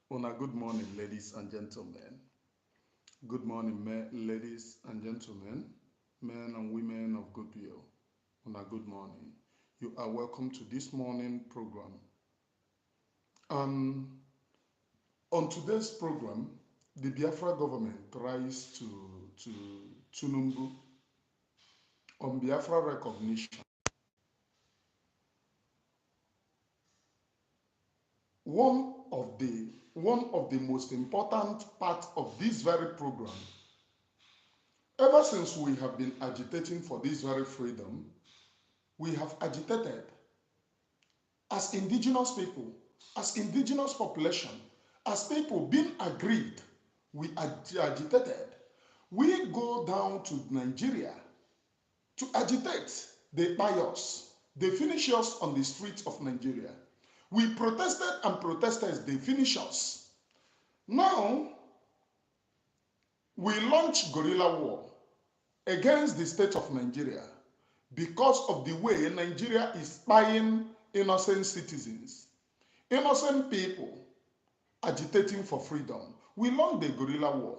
Good morning, ladies and gentlemen. Good morning, ladies and gentlemen, men and women of goodwill. Good morning. You are welcome to this morning program. Um, on today's program, the Biafra government tries to Tinubu on Biafra recognition. One of the most important parts of this very program, ever since we have been agitating for this very freedom, we have agitated as indigenous people, as indigenous population, as people being aggrieved, we agitated. We go down to Nigeria to agitate. They buy us. They finish us on the streets of Nigeria. We protested and protested. They finish us. Now, we launch guerrilla war against the state of Nigeria because of the way Nigeria is spying innocent citizens, innocent people agitating for freedom. We launched the guerrilla war.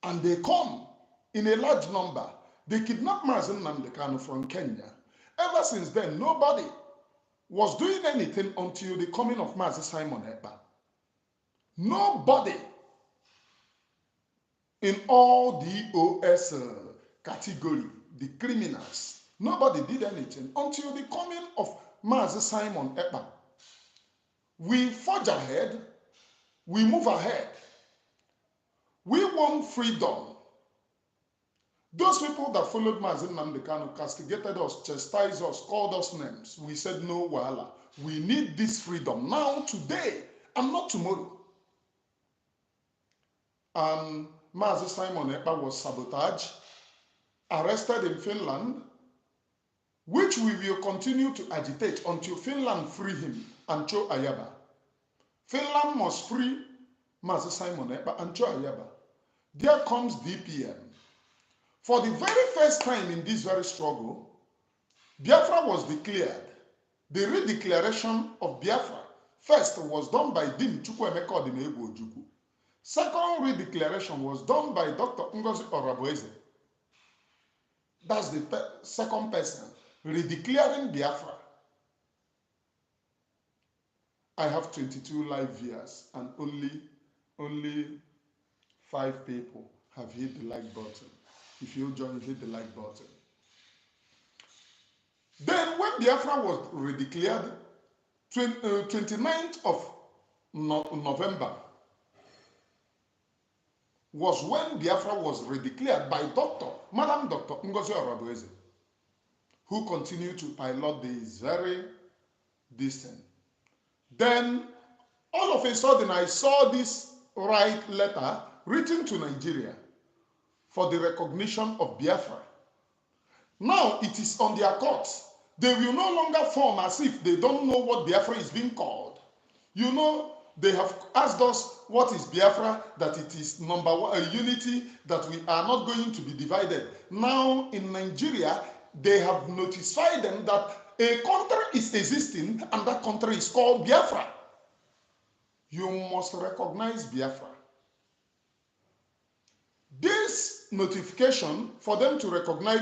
And they come in a large number. They kidnapped Mazen Namdekano from Kenya. Ever since then, nobody was doing anything until the coming of Mazi Simon Ekpa. Nobody in all the OS category, the criminals, nobody did anything until the coming of Mazi Simon Ekpa. We forge ahead, we move ahead. We want freedom. Those people that followed Mazi Namdekano castigated us, chastised us, called us names. We said, no, wahala. We need this freedom now, today, and not tomorrow. And Mazi Simon Ekpa was sabotaged, arrested in Finland, which we will continue to agitate until Finland free him and Cho Ayaba. Finland must free Mazi Simon Ekpa and Cho Ayaba. There comes DPM. For the very first time in this very struggle, Biafra was declared. The redeclaration of Biafra first was done by Dim Chukwuemeka Odinegwu Ojukwu. Second redeclaration was done by Dr. Ngozi Orabueze. That's the second person redeclaring Biafra. I have 22 live viewers and only 5 people have hit the like button. If you join, hit the like button. Then when Biafra was redeclared, 29th of November was when Biafra was redeclared by Madam Dr. Ngozi Orabueze, who continued to pilot this very distant. Then, all of a sudden, I saw this right letter written to Nigeria for the recognition of Biafra. Now it is on their courts. They will no longer form as if they don't know what Biafra is being called. You know, they have asked us what is Biafra, that it is number one, a unity, that we are not going to be divided. Now in Nigeria, they have notified them that a country is existing and that country is called Biafra. You must recognize Biafra. This notification for them to recognize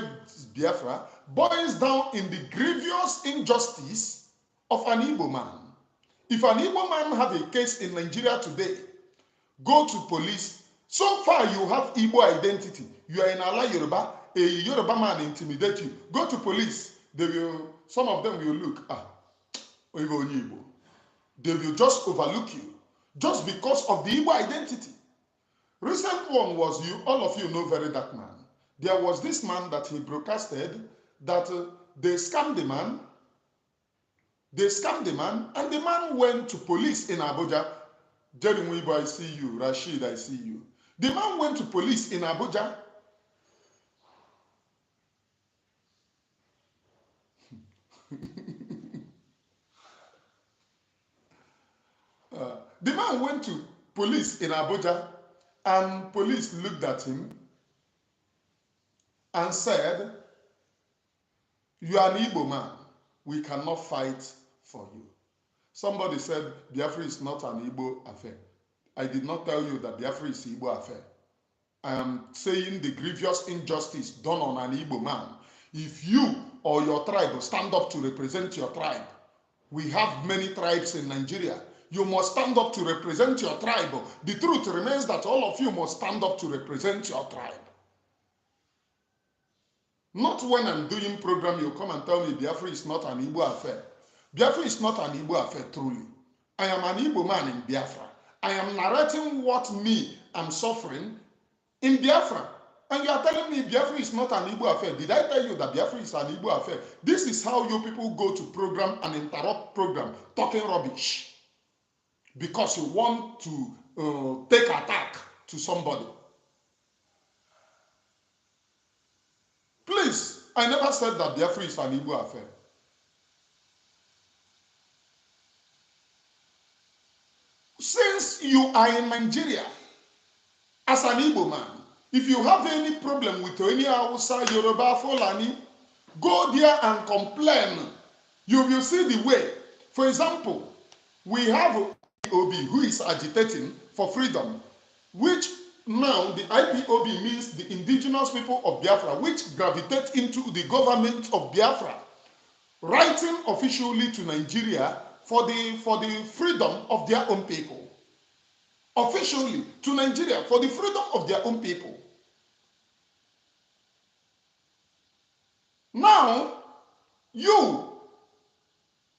Biafra boils down in the grievous injustice of an Igbo man. If an Igbo man have a case in Nigeria today, go to police. So far you have Igbo identity. You are in Ala Yoruba, a Yoruba man intimidate you. Go to police. Some of them will look, Igbo. They will just overlook you just because of the Igbo identity. Recent one was, all of you know very that man. There was this man that he broadcasted that they scammed the man. They scammed the man, and the man went to police in Abuja. Jerry Mwibo, I see you. Rashid, I see you. The man went to police in Abuja. The man went to police in Abuja, and police looked at him and said, you are an Igbo man. We cannot fight for you. Somebody said Biafra is not an Igbo affair. I did not tell you that Biafra is an Igbo affair. I am saying the grievous injustice done on an Igbo man. If you or your tribe stand up to represent your tribe, we have many tribes in Nigeria. You must stand up to represent your tribe. The truth remains that all of you must stand up to represent your tribe. Not when I'm doing program, you come and tell me Biafra is not an Igbo affair. Biafra is not an Igbo affair, truly. I am an Igbo man in Biafra. I am narrating what me I'm suffering in Biafra. And you are telling me Biafra is not an Igbo affair. Did I tell you that Biafra is an Igbo affair? This is how you people go to program and interrupt program, talking rubbish. Because you want to take attack to somebody. Please, I never said that Biafra is an Igbo affair. Since you are in Nigeria, as an Igbo man, if you have any problem with any Hausa, Yoruba, Fulani, go there and complain. You will see the way. For example, we have IPOB who is agitating for freedom, which now the IPOB means the indigenous people of Biafra, which gravitate into the government of Biafra, writing officially to Nigeria for the freedom of their own people. Officially to Nigeria for the freedom of their own people. Now, you,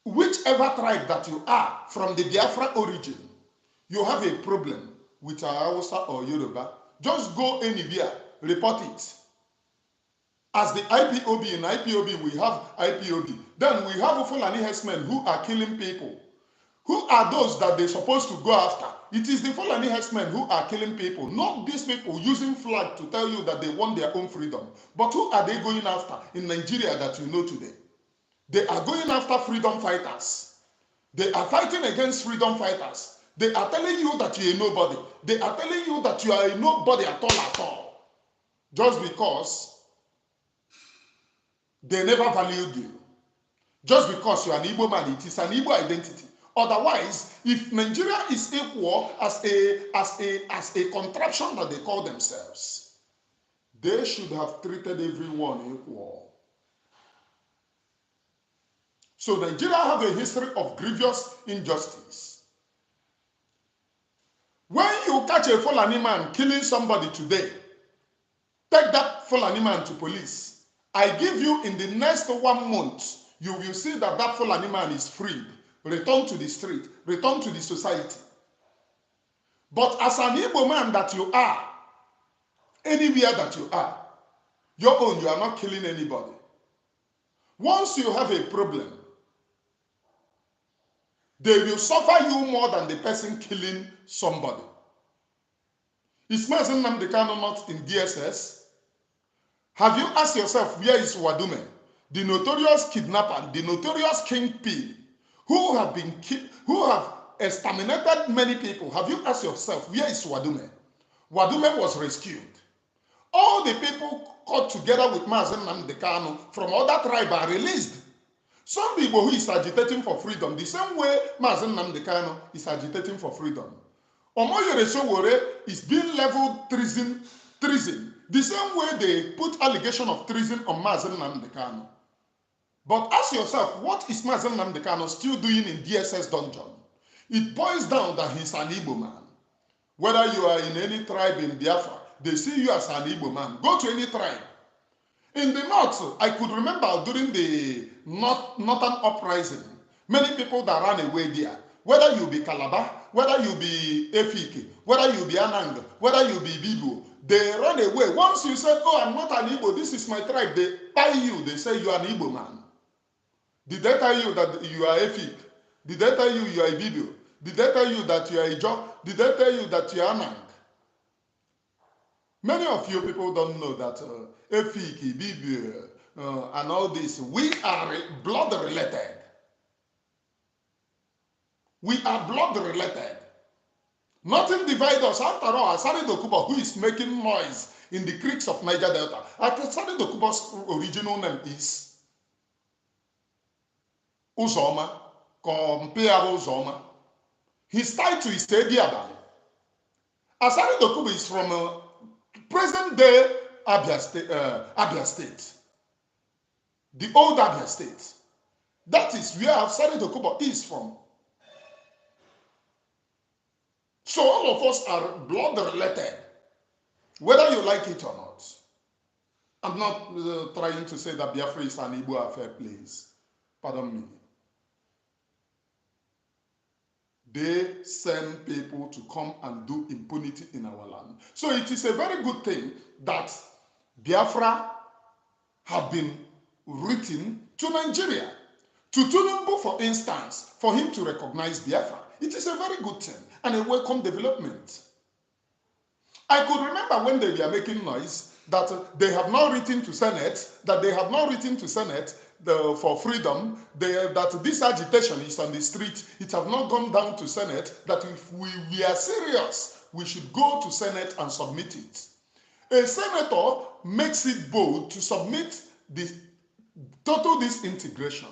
whichever tribe that you are from the Biafra origin, you have a problem with Hausa or Yoruba, just go anywhere, report it. As the IPOB, in IPOB we have IPOB. Then we have Fulani herdsmen who are killing people. Who are those that they're supposed to go after? It is the Fulani herdsmen who are killing people, not these people using flag to tell you that they want their own freedom. But who are they going after in Nigeria that you know today? They are going after freedom fighters. They are fighting against freedom fighters. They are telling you that you are nobody. They are telling you that you are a nobody at all. Just because they never valued you. Just because you are an Igbo man, it is an Igbo identity. Otherwise, if Nigeria is equal as a contraption that they call themselves, they should have treated everyone equal. So Nigeria have a history of grievous injustice. When you catch a Fulani man killing somebody today, take that Fulani man to police. I give you in the next 1 month, you will see that that Fulani man is freed. Return to the street, return to the society. But as an Igbo man that you are, anywhere that you are, your own, you are not killing anybody. Once you have a problem, they will suffer you more than the person killing somebody. Is Mazen Nnamdi Kanu not in DSS? Have you asked yourself, where is Wadume, the notorious kidnapper, the notorious kingpin, who have exterminated many people? Have you asked yourself, where is Wadume? Wadume was rescued. All the people caught together with Mazen Nnamdi Kanu from other tribes are released. Some people who is agitating for freedom, the same way Mazen Nnamdi Kanu is agitating for freedom. Omoyere Sowore is being leveled treason. The same way they put allegation of treason on Mazen Nnamdi Kanu. But ask yourself, what is Mazen Nnamdi Kanu still doing in DSS dungeon? It boils down that he's an Igbo man. Whether you are in any tribe in Biafra, they see you as an Igbo man. Go to any tribe. In the north, I could remember during the northern uprising, many people that ran away there, whether you be Calabar, whether you be Efike, whether you be Anang, whether you be Bibo, they run away. Once you say, oh, I'm not an Igbo, this is my tribe, they tie you, they say you are an Igbo man. Did they tell you that you are Efik? Did they tell you you are a Bibo? Did they tell you that you are a Jo? Did they tell you that you are Anang? Many of you people don't know that Efik, Bibo, and all this, we are blood related. We are blood related. Nothing divides us. After all, Asari Dokubo, who is making noise in the creeks of Niger Delta, Asari Dokubo's original name is Uzoma. compare Zoma. His title is Tedi Abali. Asari Dokubo is from present day Abia State, the old Abia State. That is where Asari Dokubo is from. So all of us are blood related, whether you like it or not. I'm not trying to say that Biafra is an Igbo affair, please. Pardon me. They send people to come and do impunity in our land. So it is a very good thing that Biafra have been written to Nigeria. To Tinubu, for instance, for him to recognize Biafra. It is a very good thing and a welcome development. I could remember when they were making noise that they have not written to Senate, for freedom, that this agitation is on the street. It have not gone down to Senate, that if we are serious, we should go to Senate and submit it. A senator makes it bold to submit the total disintegration.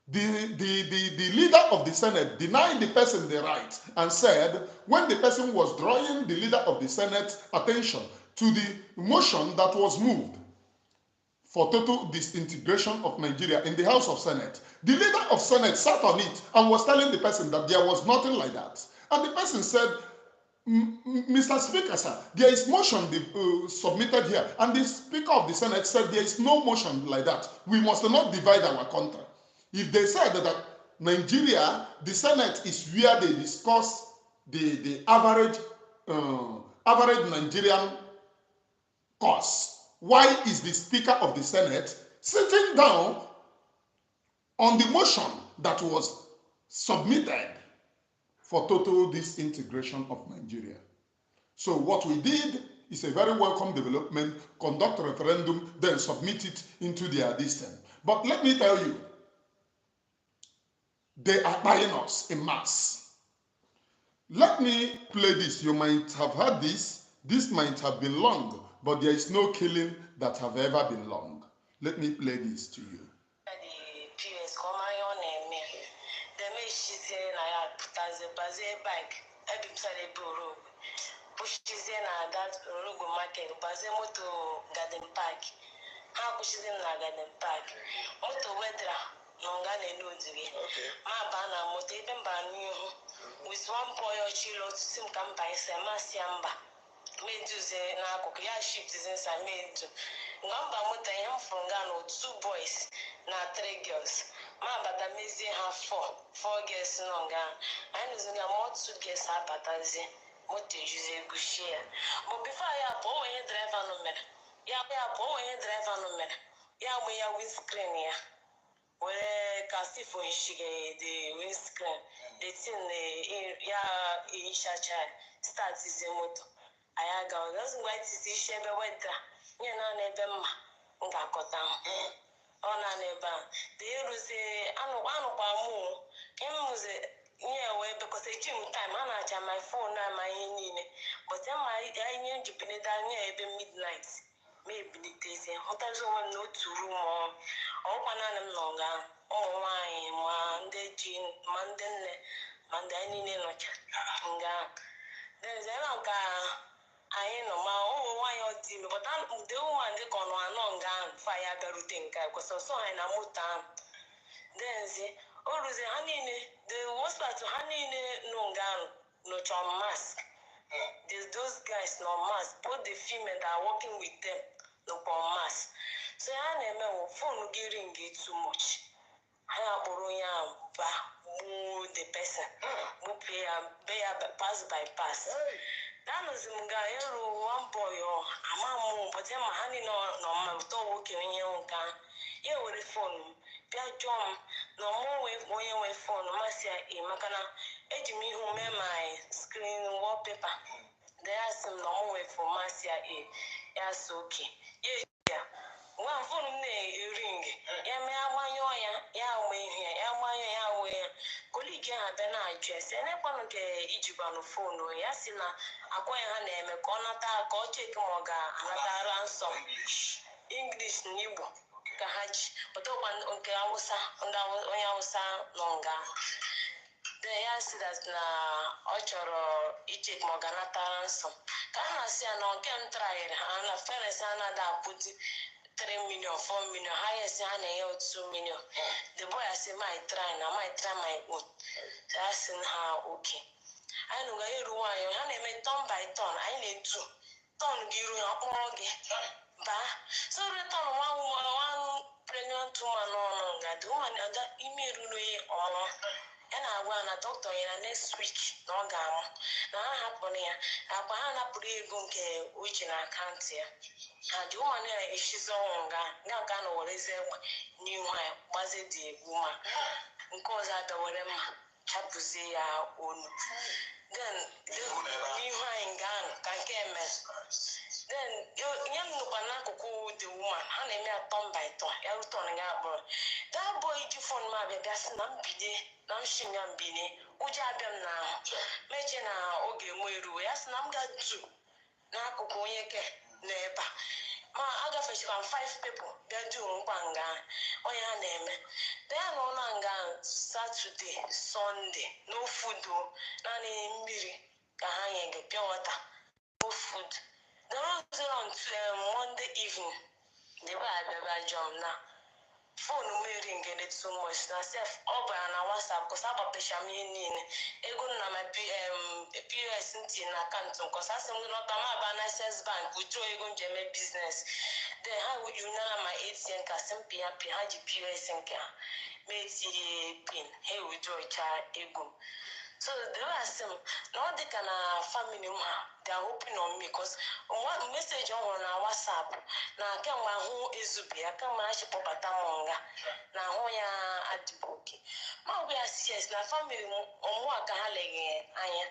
The leader of the Senate denied the person the right and said, when the person was drawing the leader of the Senate attention to the motion that was moved for total disintegration of Nigeria in the House of Senate, the leader of Senate sat on it and was telling the person that there was nothing like that. And the person said, Mr. Speaker, sir, there is motion submitted here. And the Speaker of the Senate said there is no motion like that. We must not divide our country. If they said that Nigeria, the Senate is where they discuss the average Nigerian cost, why is the Speaker of the Senate sitting down on the motion that was submitted for total disintegration of Nigeria? So what we did is a very welcome development, conduct a referendum, then submit it into their distance. But let me tell you, they are buying us in mass. Let me play this. You might have heard this. This might have been long, but there is no killing that have ever been long. Let me play this to you. With one boy or chilo to sim come by Samasiamba. Made to say now, ya shift is inside made to number motor him from Gano, 2 boys, now 3 girls. Ma but I may have 4 girls no gun. And is only a more 2 girls up at us. What did you say? Good share. But before I have all a driver no matter. Yeah, we have all a driver no matter. Yeah, we are windscreen here. Where Cassie for the windscreen, the thing, starts his motor. I go, doesn't wait to see Sheba weather. You know, never Ngakota. On a neighbor. The hero say, I know one of our moon. Him was a near way because I gym time, and I my phone and my in. But then I knew you pin it down near midnight. Maybe the days, what I don't know to room or one longer. Oh, my, Mandani, no chat. There's a long I know my own why your team, but I'm the one they can one gun fire everything because so I know mutan. Then say, oh, the honey, the worst part to honey no gun, no charm mask. There's those guys no mask, both the female that are working with them, no mask. So I never phone getting it too much. I am the person who pay pass by pass. That was one boy or a mamma, but I'm honey no working in your own car. You with the phone, Pia John, no more way phone, Marcia, Macana, edge me who made my screen wallpaper. There are some normal way for Marcia. Yes, okay. Yeah. One phone ring. Yeah, me I want you. Yeah, way here. Yeah, why you way. Colleague had an address, and I want to Egypt on the phone. Yes, in a acquire her name, a corner, go check Moga, another ransom. English new. ka ha ji pụtakwa nke Awụsa onye Awụsa nọ nga then ya si that na ọ chọrọ iche ma ọ ga-anata ransom ka a na-asị ya na nke m trayere ha na feres ha na-ada apụti 3 million 4 million highest ha na-enye 2 million the boy asị my try my own ya sị ha okay anyị nụga iru nwaanyị ha na-eme turn by turn anyị na-etu turn gị iru ha kpọrọ gị baa so return one pregnant woman n'ọnụ nga the woman ada ime eruru ya ọmụmụ ya na-agwa na dọkịta ya next week na ọ ga-amụ na ha hapụrụ ya akwa ha napụrụ ego nke o ji na akaụntụ ya the woman ya eshizi ọnwụ nga nke a na werezi egbe n'ihu anyị gbazie dị egwu ma nke ọzọ adawere mma hapụzie ya onu then n'ihu anyị nga ahụ ka nke emere then ihe m nụkwa n'akụkụ the woman ha na-eme ya turn by turn ya ruton ga akpọrọ that boy ji fon m abịa sị na mbinye na nshin ya mbinye ụjọ abịa m n'ahụ meche na oge mụ eruo ya sị na m ga-atu n'akụkụ onye ke n'ebe a ma agafechikwa m 5 people bịa duru nkwa nga onye ha na-eme ya nọ na nga Saturday Sunday no food naanị mmiri ka ha nyege pure water no food then on Monday evening the boy abịa jọm na phone mmiri ngene too much na sef ọ bara na WhatsApp kọsa agbapecha m ihe niile ego na ma POS ntị na akaụntụ nkọsa asị m gị nọta ma ba na Access Bank withdraw ego njem business then ha unara ma ATM ka sị m pịa ha ji POS nke ha ma etinye pin ha withdraw cha ego so the last time na ọ dịka na family m ha they are hoping on me because one message ọhụrụ na WhatsApp na kemgbe ahụ ezube ya kemgbe ha chịkpọbata m nga na ahụ ya adịbụ oke ma ọ bụ ya CS na family m ọmụa ka ha leghe anya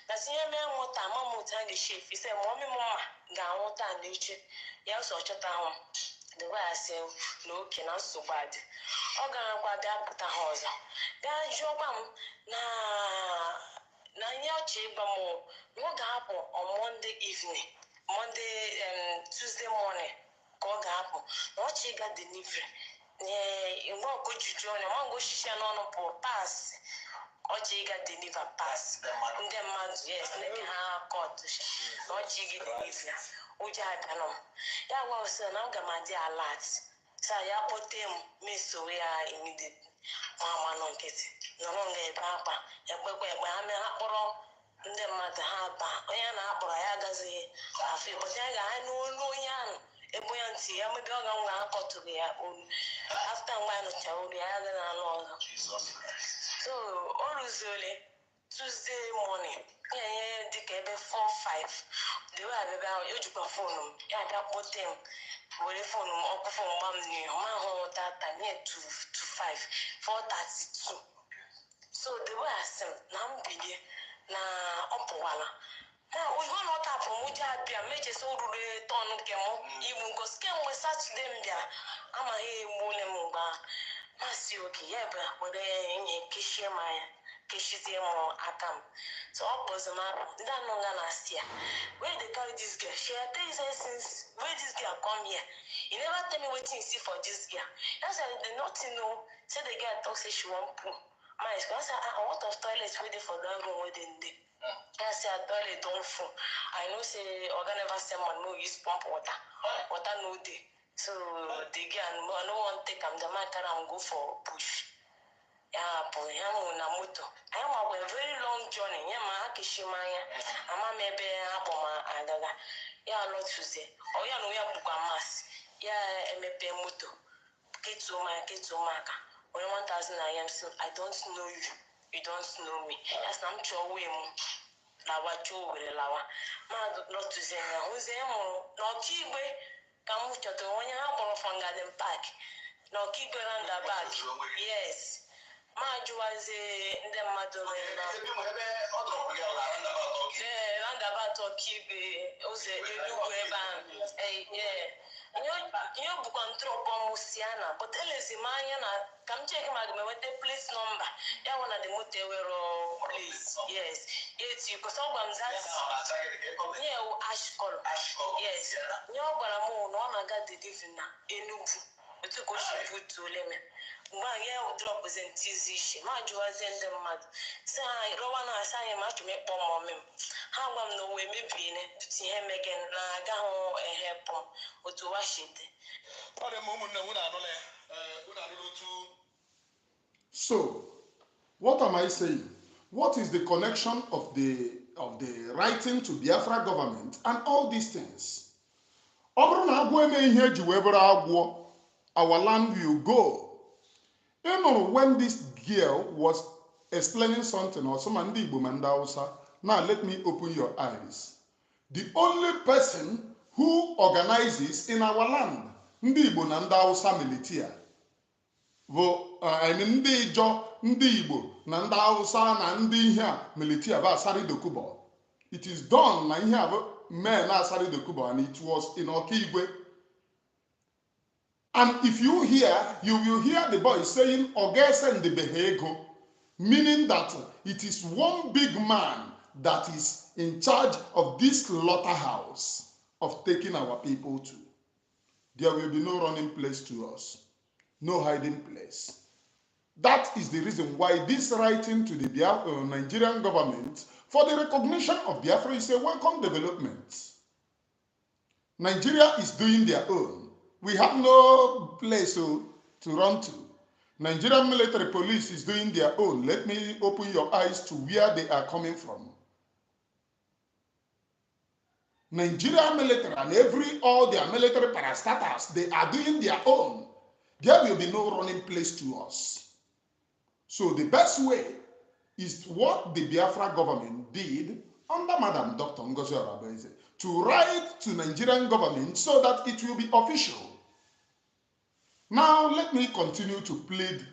na tinye mee mụta ma mụta ha ga-eshi efi se ma ọmị m mma ga-anwụta n'uche ya ụzọ chọta hụ the way I say na oke na nsogbu adị ọ garakwa bịa pụta ha ọzọ bịa jụọkwa m na ihe ọchị ịgba m na ọ ga-apụ on Monday evening Tuesday morning ka ọ ga-apụ na ọchị ịga delivery mgbe ọkụ juju ọnya ma ngo shishi ya n'ọnụ pụ pas ọchị ịga deliver pas ndị mmadụ yes neke ha kọt na ọchị ịga delivery ụjọ abịanụ m ya gwa ọsọ na m ga m adị alert sa ya kpọte m mesowe ya immediately ma nọ nkịtị nọrọ nga ebe akpa ekpekwa ekpe ha mee ha kpọrọ ndị mmadụ ha ba onye a na-akpọrọ ya agazighị afọ ịkpọta ya ga ha n'olu onye ahụ ebe ya ntị ya mebe ọ ga nwa akọtụrụ ya olu afta mgbe a nụchara olu ya agaghị n'alụ ọzọ so o ruziole Tuesday morning ya nye dịka ebe 4-5 dewe abịa ahụ o jikwa fonu m ya bịa kpọte m were fonu m ọkụ fon gba m n'ihu ma hụ data nye 2-5 4:32 so dewe asị m na mbinye na ọ pụwala na oyibo na ọ tapụ m ụjọ abịa mechesa oruru tọn nke m igbu ngosi kemgbe Satọde m bịara amaghị egbule m mgba masị oke ya ebe were nye kechie m anya keshizie m aka m so ọ bụzi m abụ ndị anụ nga na-asị ya where they carry this girl she had tell you since where this girl come here you never tell me wetin you see for this girl that's why they nothing know say the girl talk say she wan poo my I say what of toilet wey dey for that room wey dem dey I say toilet don full I know say oga never send money no use pump water no dey so the girl I no wan take am the man carry am go for bush ya bụ ya mụ na moto anyị makwa a very long journey ya ma ha keshi m anya ama m ebe akpọ m agaga ya lọtuzie ọ ya na onye bụkwa mmasị ya emepe moto ketuo m aka onye 1000 na ya msi I don't know you don't know me ya sị na m chọọ wee m lawa chọọ were lawa ma lọtuzie ya hụzie mụrụ na ọkaigwe ka m chọtara onye ha kpọrọ from Garden Park na ọkaigwe roundabout yes ma jụwazie ndị mmadụ roundabout ọkaigwe ụzọ Enugu ebe ahụ ihe bụkwa ntụrụkpọ m si ana but elezi m anya na ka m cheki ma ga m enweta plate nọmba ya hụ na the moto ewere place yes eti because ọ gwa m nye ash color yes nye ọ gwara m na ọ na-aga delivery na Enugu otu ko shifu tuleme ngwa ya drop zentizi shi ma juwa zende mmadụ sa rowa na asanye ma tume kpọ momem ha gwa m no we mebine tuti ihe megen na aga ho ehepọ otu wa shite ode mo mun na wuna no le wuna no tu. So what am I saying? What is the connection of the writing to Biafra government and all these things? Our land will go. You know, when this girl was explaining something, or some now let me open your eyes. The only person who organizes in our land, Ndi Igbo na Ndị Hausa militia, ndị Ijo, ndị Igbo na Ndị Hausa na ndị ihe a militia ba asari dokubo. It is done na ihe a men asari dokubo, and it was in Okigwe. And if you hear, you will hear the boy saying Ogese and the Behego, meaning that it is one big man that is in charge of this slaughterhouse of taking our people to. There will be no running place to us, no hiding place. That is the reason why this writing to the Nigerian government for the recognition of Biafra is a welcome development. Nigeria is doing their own. We have no place to run to. Nigerian military police is doing their own. Let me open your eyes to where they are coming from. Nigerian military and all their military parastatals, they are doing their own. There will be no running place to us. So the best way is what the Biafra government did under Madam Dr. Ngozi Orabaeze, to write to Nigerian government so that it will be official. Now let me continue to plead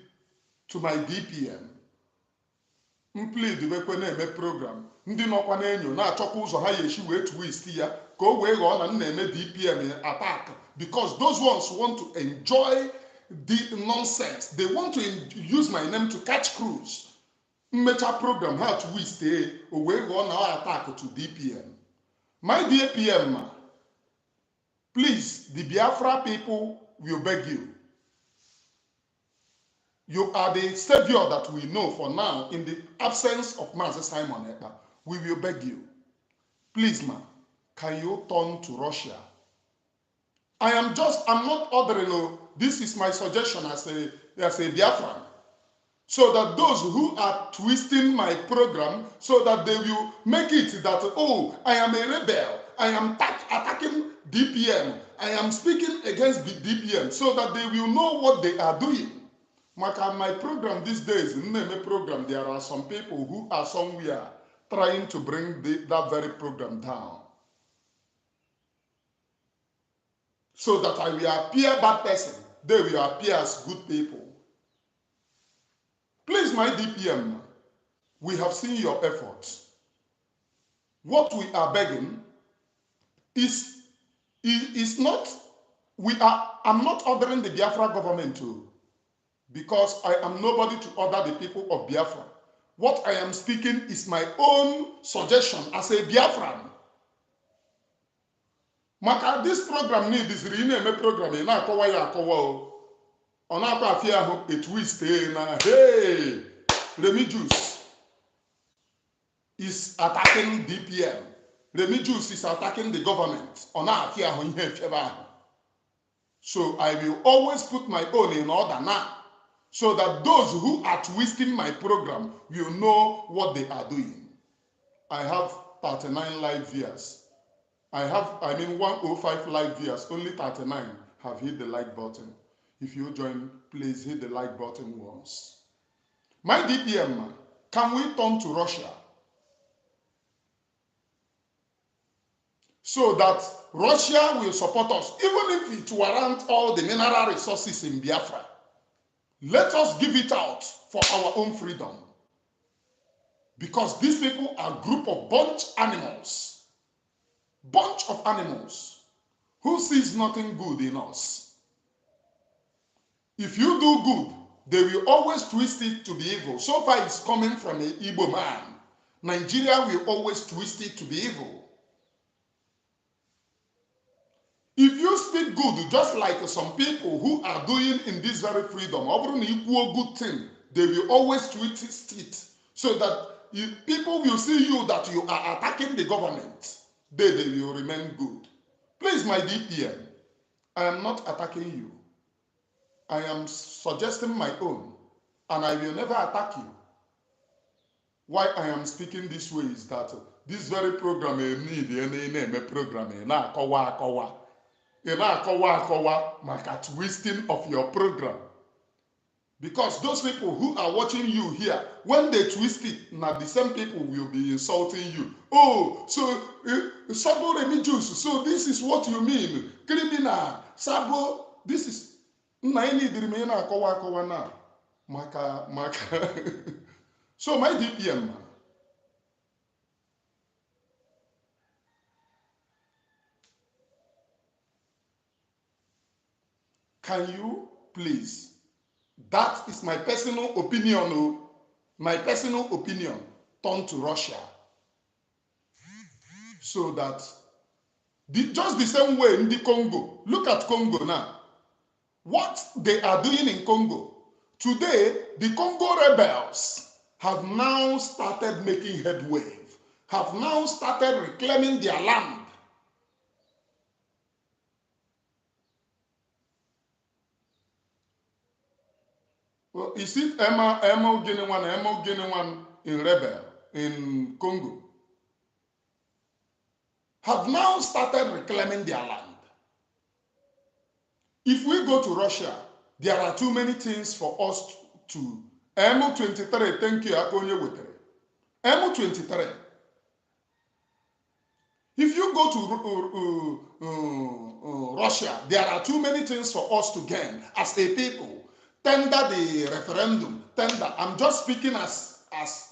to my DPM. Plead the program. Ndị nọkwa na-enyo na-achọkwa ụzọ ha yeshi wee twist ya ka o wee ghọọ na na-eme DPM attack, because those ones want to enjoy the nonsense. They want to use my name to catch cruise. Mmecha program ha twist o wee ghọọ na attack to DPM. My DPM, please, the Biafra people will beg you. You are the savior that we know for now in the absence of Master Simon Ekpa. We will beg you. Please, man, can you turn to Russia? I'm not ordering, this is my suggestion as a Biafran. So that those who are twisting my program, so that they will make it that, oh, I am a rebel, I am attacking DPM, I am speaking against the DPM, so that they will know what they are doing. My program these days, in my program, there are some people who are somewhere trying to bring that very program down. So that I will appear bad person, they will appear as good people. Please, my DPM, we have seen your efforts. What we are begging is not, I'm not ordering the Biafra government to, because I am nobody to order the people of Biafra. What I am speaking is my own suggestion as a Biafran. Maka this program need is rename program na akowa ya akowa o. Ona akwa afia ho a twist na hey Remigius is attacking DPM. Remigius is attacking the government. Ona afia ho ihe fieba. So I will always put my own in order now, so that those who are twisting my program will know what they are doing. I have 39 live viewers. I have 105 live viewers. Only 39 have hit the like button. If you join, please hit the like button once. My DPM, can we turn to Russia? So that Russia will support us, even if it warrants all the mineral resources in Biafra. Let us give it out for our own freedom. Because these people are a group of bunch of animals who sees nothing good in us. If you do good, they will always twist it to be evil. So far it's coming from an Igbo man. Nigeria will always twist it to be evil. If you speak good, just like some people who are doing in this very freedom. Over equal good thing, they will always tweet it so that people will see you that you are attacking the government. They will remain good. Please, my DPM, I am not attacking you. I am suggesting my own, and I will never attack you. Why I am speaking this way is that this very program need a program maka twisting of your program. Because those people who are watching you here, when they twist it, now the same people will be insulting you. Oh, so Sabo religious, so this is what you mean. Criminal, Sabo, this is now. Maka. So my DPM man, can you please, that is my personal opinion, my personal opinion, turn to Russia. So that, just the same way in the Congo, look at Congo now. What they are doing in Congo, today, the Congo rebels have now started making headway, have now started reclaiming their land. Well, is it Emma Guinea one in rebel in Congo? Have now started reclaiming their land. If we go to Russia, there are too many things for us to. M23, thank you, Akonye Wetere. M23. If you go to Russia, there are too many things for us to gain as a people. Tender the referendum, tender. I'm just speaking as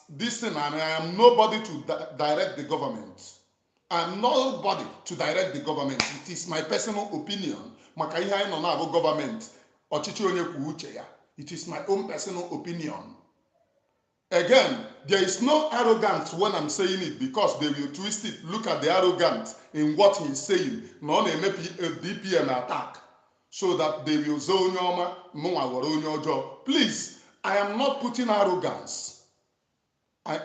this thing, and I am nobody to direct the government. I'm nobody to direct the government. It is my personal opinion. Maka ihe anyị nọ na-abụ government, ọchịchị onye kwuo uche ya. It is my own personal opinion. Again, there is no arrogance when I'm saying it because they will twist it. Look at the arrogance in what he's saying. No na-eme DPM attack. So that they will say onye ọma, mụnwa were onye ọjọọ. Please, I am not putting arrogance. I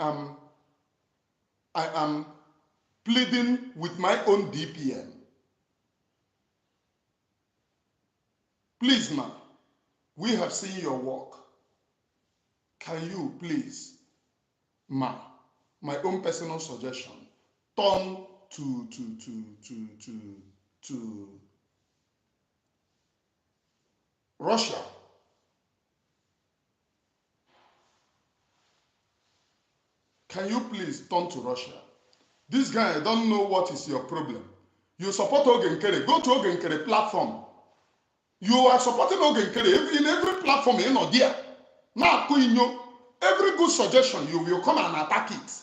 am pleading with my own DPM. Please, ma, we have seen your work. Can you please, ma, my own personal suggestion, turn to Russia. Can you please turn to Russia? This guy, I don't know what is your problem. You support Ogenkere. Go to Ogenkere platform. You are supporting Ogenkere in every platform, you know, there. Now, every good suggestion, you will come and attack it.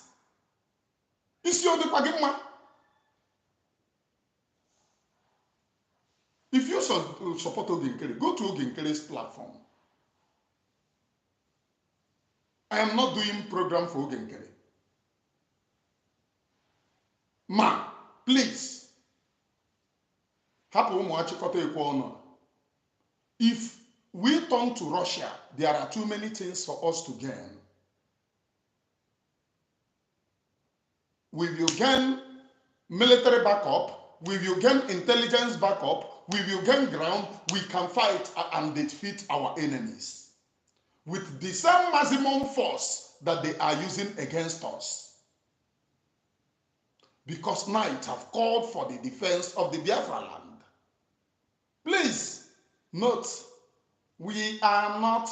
It's your department. If you support Ogenkere, go to Ogenkere's platform. I am not doing program for Ogenkere. Ma, please. If we turn to Russia, there are too many things for us to gain. We will gain military backup, we will gain intelligence backup, we will gain ground, we can fight and defeat our enemies with the same maximum force that they are using against us. Because Knights have called for the defense of the Biafra land. Please note, we are not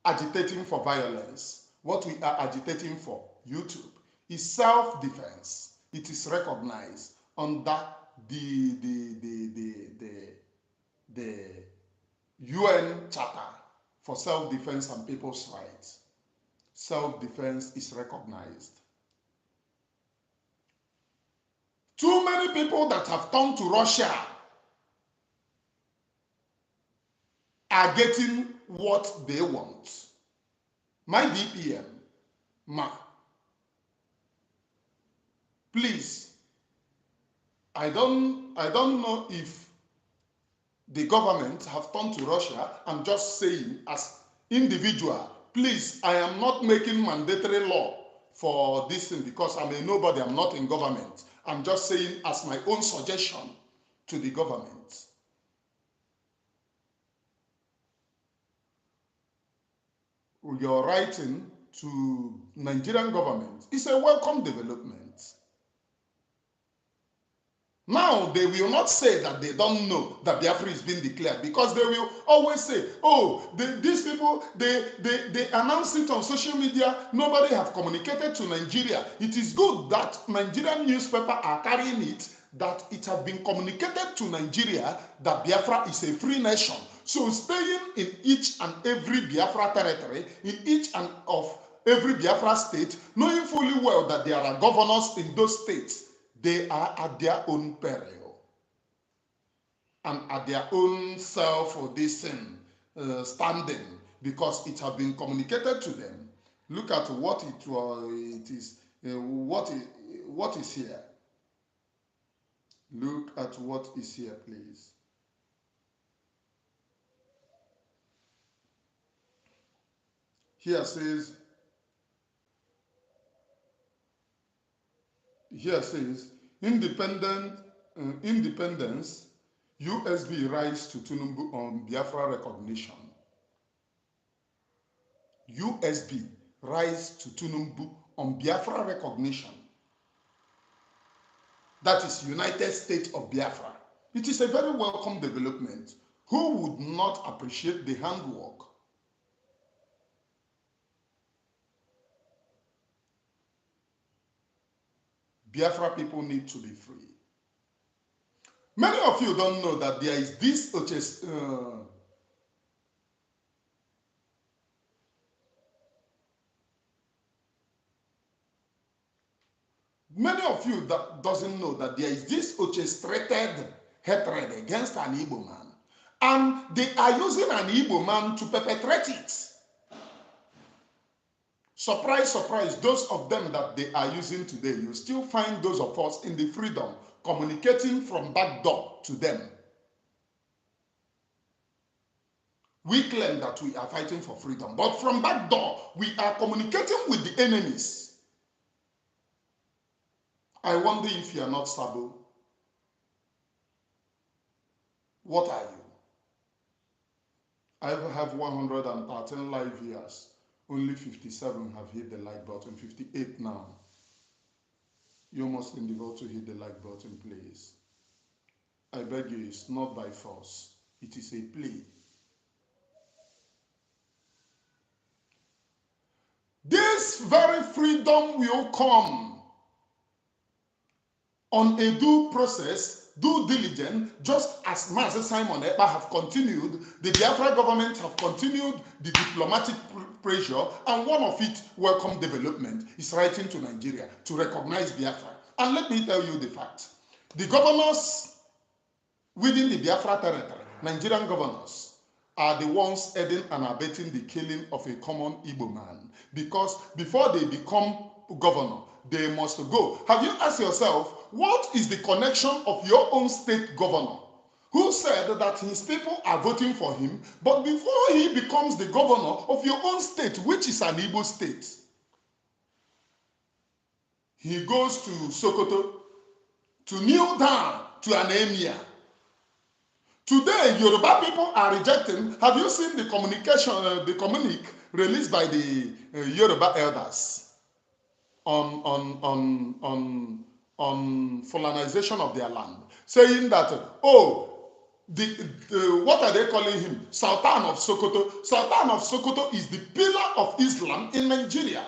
agitating for violence. What we are agitating for, YouTube, is self-defense. It is recognized under the UN Charter for self-defense and people's rights. Self-defense is recognized. Too many people that have come to Russia are getting what they want. My DPM, ma, please, I don't know if the government have turned to Russia and just saying as individual, please, I am not making mandatory law for this thing because I'm a nobody, I'm not in government. I'm just saying as my own suggestion to the government. Your writing to Nigerian government is a welcome development. Now, they will not say that they don't know that Biafra is being declared because they will always say, oh, these people, they announce it on social media. Nobody have communicated to Nigeria. It is good that Nigerian newspapers are carrying it, that it has been communicated to Nigeria that Biafra is a free nation. So staying in each and every Biafra territory, in each and of every Biafra state, knowing fully well that there are governors in those states, they are at their own peril and at their own standing because it has been communicated to them. Look at what it is. What is here? Look at what is here, please. Here says, independence, USB rise to Tinubu on Biafra recognition. USB rise to Tinubu on Biafra recognition. That is United States of Biafra. It is a very welcome development. Who would not appreciate the handwork? Biafra people need to be free. Many of you don't know that there is this many of you that doesn't know that there is this orchestrated hatred against an Igbo man. And they are using an Igbo man to perpetrate it. Surprise, surprise, those of them that they are using today, you still find those of us in the freedom communicating from back door to them. We claim that we are fighting for freedom, but from back door, we are communicating with the enemies. I wonder if you are not Sabo. What are you? I have 113 live viewers. Only 57 have hit the like button, 58 now. You must endeavor to hit the like button, please. I beg you, it's not by force. It is a plea. This very freedom will come on a due process, due diligence, just as Master Simon Ekpa have continued, the Biafra government have continued the diplomatic pressure, and one of it, welcome development, is writing to Nigeria to recognize Biafra. And let me tell you the fact. The governors within the Biafra territory, Nigerian governors, are the ones aiding and abetting the killing of a common Igbo man. Because before they become governor, they must go. Have you asked yourself, what is the connection of your own state governor who said that his people are voting for him, but before he becomes the governor of your own state, which is an Igbo state, he goes to Sokoto to kneel down to an emir? Today, Yoruba people are rejecting. Have you seen the communication, the communique released by the Yoruba elders on Fulanization of their land, saying that, oh, what are they calling him? Sultan of Sokoto. Sultan of Sokoto is the pillar of Islam in Nigeria.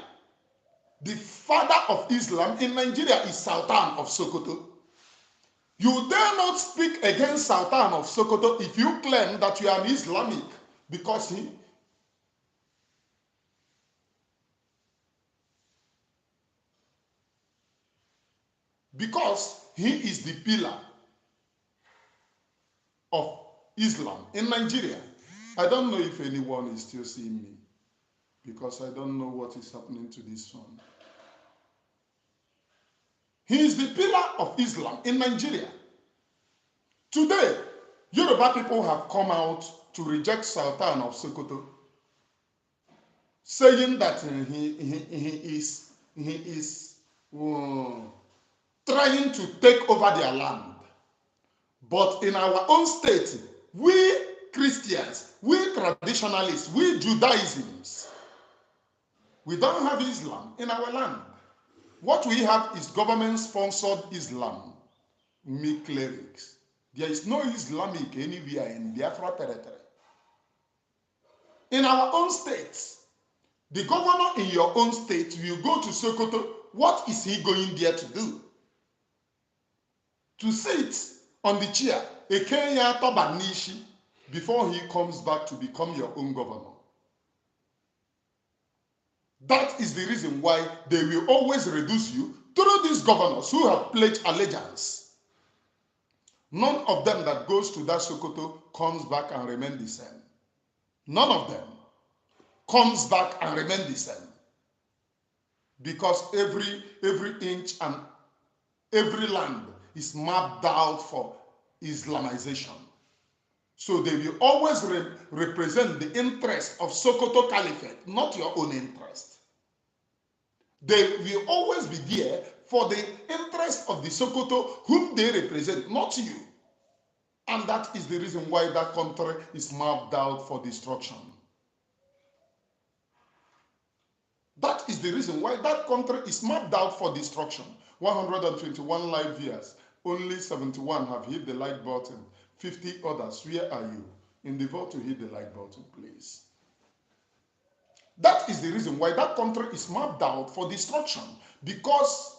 The father of Islam in Nigeria is Sultan of Sokoto. You dare not speak against Sultan of Sokoto if you claim that you are an Islamic, because he is the pillar of Islam in Nigeria. I don't know if anyone is still seeing me, because I don't know what is happening to this one. He is the pillar of Islam in Nigeria. Today, Yoruba people have come out to reject Sultan of Sokoto, saying that he is trying to take over their land. But in our own state, we Christians, we traditionalists, we Judaisms, we don't have Islam in our land. What we have is government-sponsored Islam, me clerics. There is no Islamic anywhere in Biafra territory. In our own states, the governor in your own state will go to Sokoto. What is he going there to do? To sit on the chair, a Kenya Tobanishi, before he comes back to become your own governor. That is the reason why they will always reduce you through these governors who have pledged allegiance. None of them that goes to that Sokoto comes back and remain the same. None of them comes back and remain the same. Because every inch and every land is mapped out for Islamization. So they will always represent the interest of Sokoto Caliphate, not your own interest. They will always be there for the interest of the Sokoto whom they represent, not you. And that is the reason why that country is mapped out for destruction. That is the reason why that country is mapped out for destruction. 121 live viewers, only 71 have hit the like button. 50 others, where are you? Endeavor to hit the like button, please. That is the reason why that country is mapped out for destruction. Because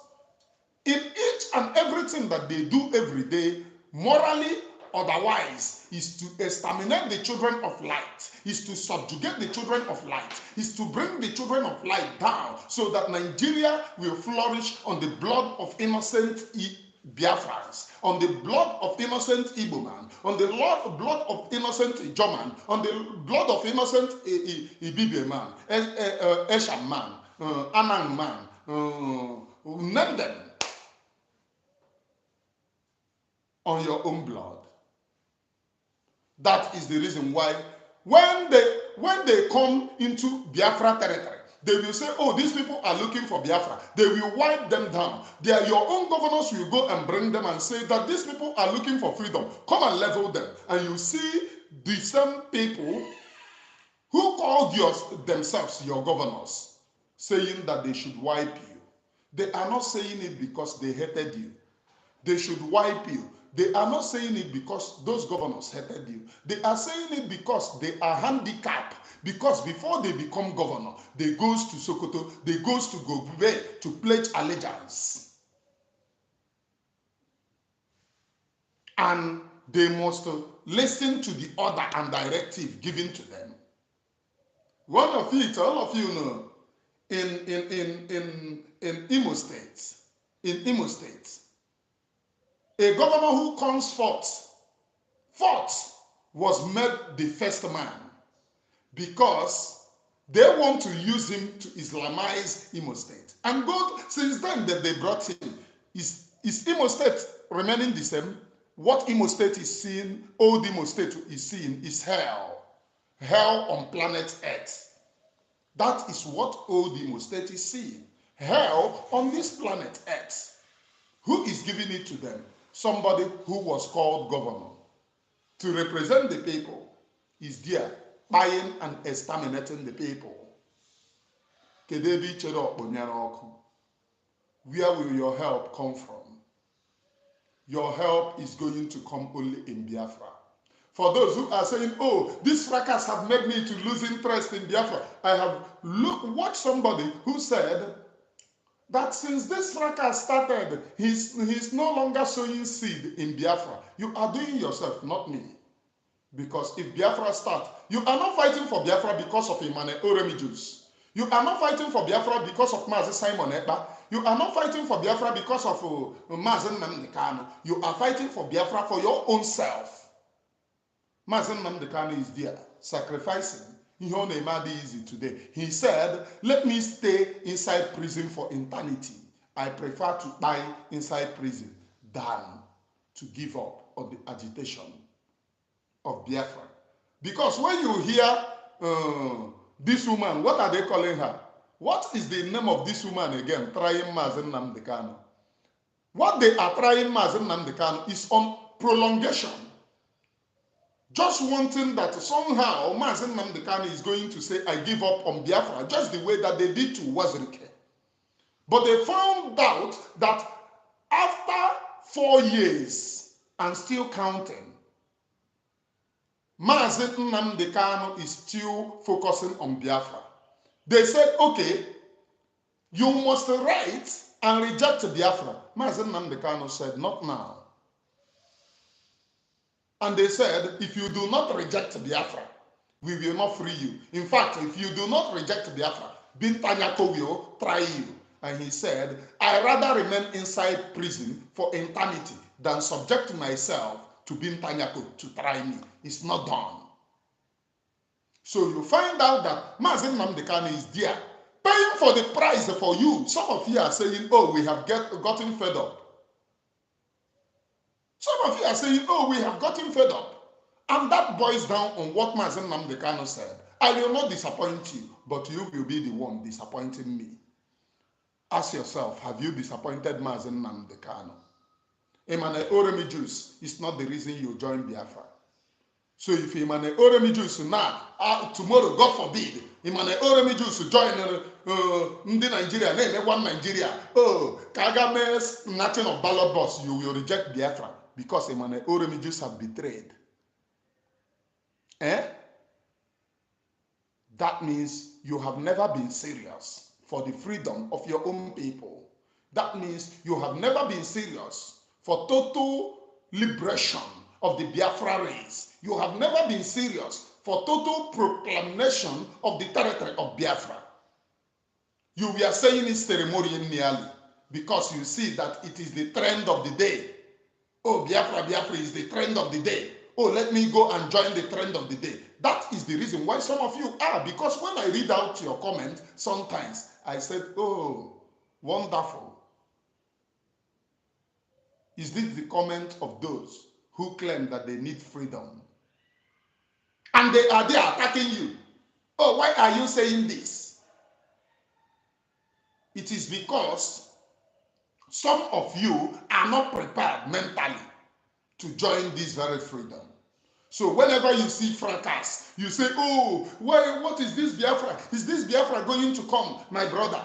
in each and everything that they do every day, morally, otherwise, is to exterminate the children of light, is to subjugate the children of light, is to bring the children of light down so that Nigeria will flourish on the blood of innocent Biafrans, on the blood of innocent Igbo man, on the blood of innocent German, on the blood of innocent Ibibe man, Esham man, Anang man, name them, on your own blood. That is the reason why when they come into Biafra territory, they will say, oh, these people are looking for Biafra. They will wipe them down. Your own governors will go and bring them and say that these people are looking for freedom. Come and level them. And you see the same people who called themselves your governors saying that they should wipe you. They are not saying it because they hated you. They should wipe you. They are not saying it because those governors hated you. They are saying it because they are handicapped. Because before they become governor, they goes to Sokoto, they goes to Gogube to pledge allegiance. And they must listen to the order and directive given to them. One of it, all of you know, in Imo State, a governor who comes fourth was made the first man because they want to use him to Islamize Imo State. And God, since then that they brought him, is Imo State remaining the same? What Imo State is seeing, old Imo State is seeing, is hell. Hell on planet Earth. That is what old Imo State is seeing. Hell on this planet Earth. Who is giving it to them? Somebody who was called governor. To represent the people is there, buying and exterminating the people. Where will your help come from? Your help is going to come only in Biafra. For those who are saying, oh, this fracas have made me to lose interest in Biafra, I have watched somebody who said that since this fracas started, he's no longer sowing seed in Biafra. You are doing yourself, not me. Because if Biafra starts, you are not fighting for Biafra because of Imane Oremijus. You are not fighting for Biafra because of Mazi Simon Ekpa. You are not fighting for Biafra because of Mazen Namdekano. You are fighting for Biafra for your own self. Mazen Namdekano is there, sacrificing. He only made easy today. He said, let me stay inside prison for eternity. I prefer to die inside prison than to give up on the agitation. of Biafra. Because when you hear this woman, what are they calling her? What is the name of this woman again? Trying Mazen Nnamdi Kanu. What they are trying Mazen Nnamdi Kanu is on prolongation. Just wanting that somehow Mazen Nnamdi Kanu is going to say, I give up on Biafra, just the way that they did to Wazirike. But they found out that after 4 years and still counting, Mazen Nnamdi Kanu is still focusing on Biafra. They said, okay, you must write and reject Biafra. Mazen Nnamdi Kanu said, not now. And they said, if you do not reject Biafra, we will not free you. In fact, if you do not reject Biafra, Bintanyako will try you. And he said, I rather remain inside prison for eternity than subject myself to Bintanyako to try me. It's not done. So you find out that Mazen Nnamdi Kanu is there, paying for the price for you. Some of you are saying, oh, we have gotten fed up. Some of you are saying, oh, we have gotten fed up. And that boils down on what Mazen Nnamdi Kanu said. I will not disappoint you, but you will be the one disappointing me. Ask yourself, have you disappointed Mazen Nnamdi Kanu? Emmanuel Oremi Juice is not the reason you join Biafra. So if Emmanuel Oremi Juice now, tomorrow, God forbid, Emmanuel Oremi Juice join Ndi Nigeria, name one Nigeria, oh, Kagame's nothing of ballot boss, you will reject Biafra because Emmanuel Oremi Juice have betrayed. That means you have never been serious for the freedom of your own people. That means you have never been serious for total liberation of the Biafra race. You have never been serious for total proclamation of the territory of Biafra. You were saying it ceremonially because you see that it is the trend of the day. Oh, Biafra, Biafra is the trend of the day. Oh, let me go and join the trend of the day. That is the reason why some of you are. Because when I read out your comment, sometimes I said, oh, wonderful. Is this the comment of those who claim that they need freedom? And they are there attacking you. Oh, why are you saying this? It is because some of you are not prepared mentally to join this very freedom. So whenever you see fracas, you say, oh, what is this Biafra? Is this Biafra going to come, my brother?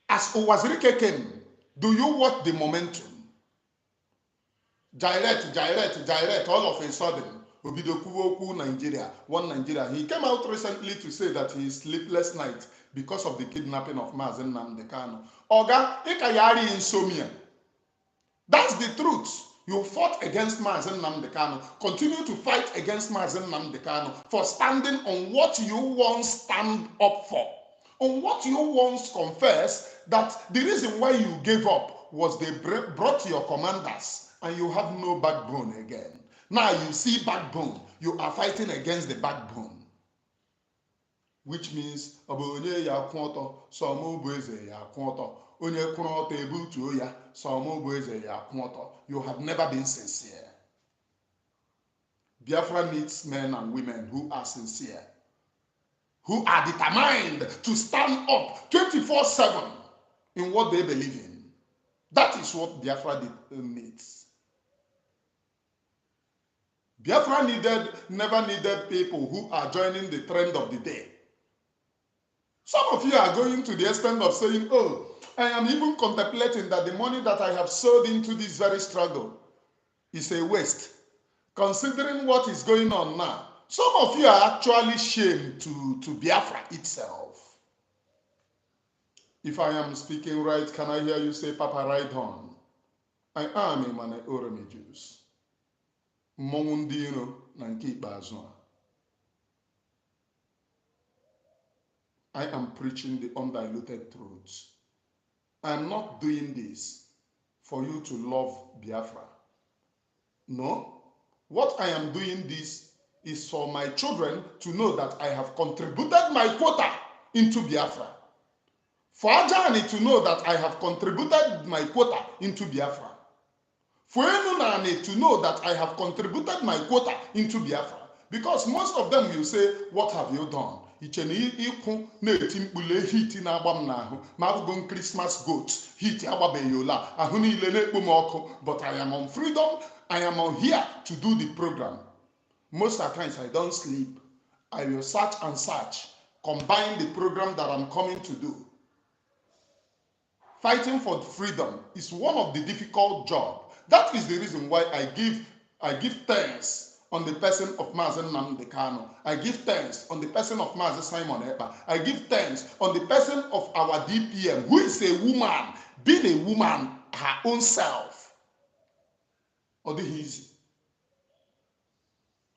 As Owazirike came, do you watch the momentum? Gyrate, all of a sudden, Obidokuwoku Nigeria, one Nigeria. He came out recently to say that he is sleepless night because of the kidnapping of Mazen Nnamdi Kanu. Oga, ikayari insomnia. That's the truth. You fought against Mazen Nnamdi Kanu. Continue to fight against Mazen Nnamdi Kanu for standing on what you once stand up for. On what you once confessed that the reason why you gave up was they brought your commanders and you have no backbone again. Now you see backbone. You are fighting against the backbone. Which means, you have never been sincere. Biafra needs men and women who are sincere, who are determined to stand up 24/7 in what they believe in. That is what Biafra needs. Biafra never needed people who are joining the trend of the day. Some of you are going to the extent of saying, oh, I am even contemplating that the money that I have sowed into this very struggle is a waste. Considering what is going on now, some of you are actually shamed to Biafra itself. If I am speaking right, can I hear you say, Papa, right on? I am Emmanuel Oremi Juice. Mongundino Nanki Bazua. I am preaching the undiluted truths. I am not doing this for you to love Biafra. No. What I am doing this is for my children to know that I have contributed my quota into Biafra. For Ajani to know that I have contributed my quota into Biafra. Fuenu na need to know that I have contributed my quota into Biafra. Because most of them will say, what have you done? Icheni ikwu na-eti mkpule hit na-agba m n'ahụ ma abụgo Christmas goat hit agbabeghị ola ahụ niile na-ekpo m ọkụ, but I am on freedom. I am on here to do the program. Most of the times I don't sleep. I will search and search, combine the program that I'm coming to do. Fighting for freedom is one of the difficult jobs. That is the reason why I give thanks on the person of Mazen Nnamdi Kanu. I give thanks on the person of Mazen Simon Ekpa. I give thanks on the person of our DPM, who is a woman, being a woman her own self. Or the easy.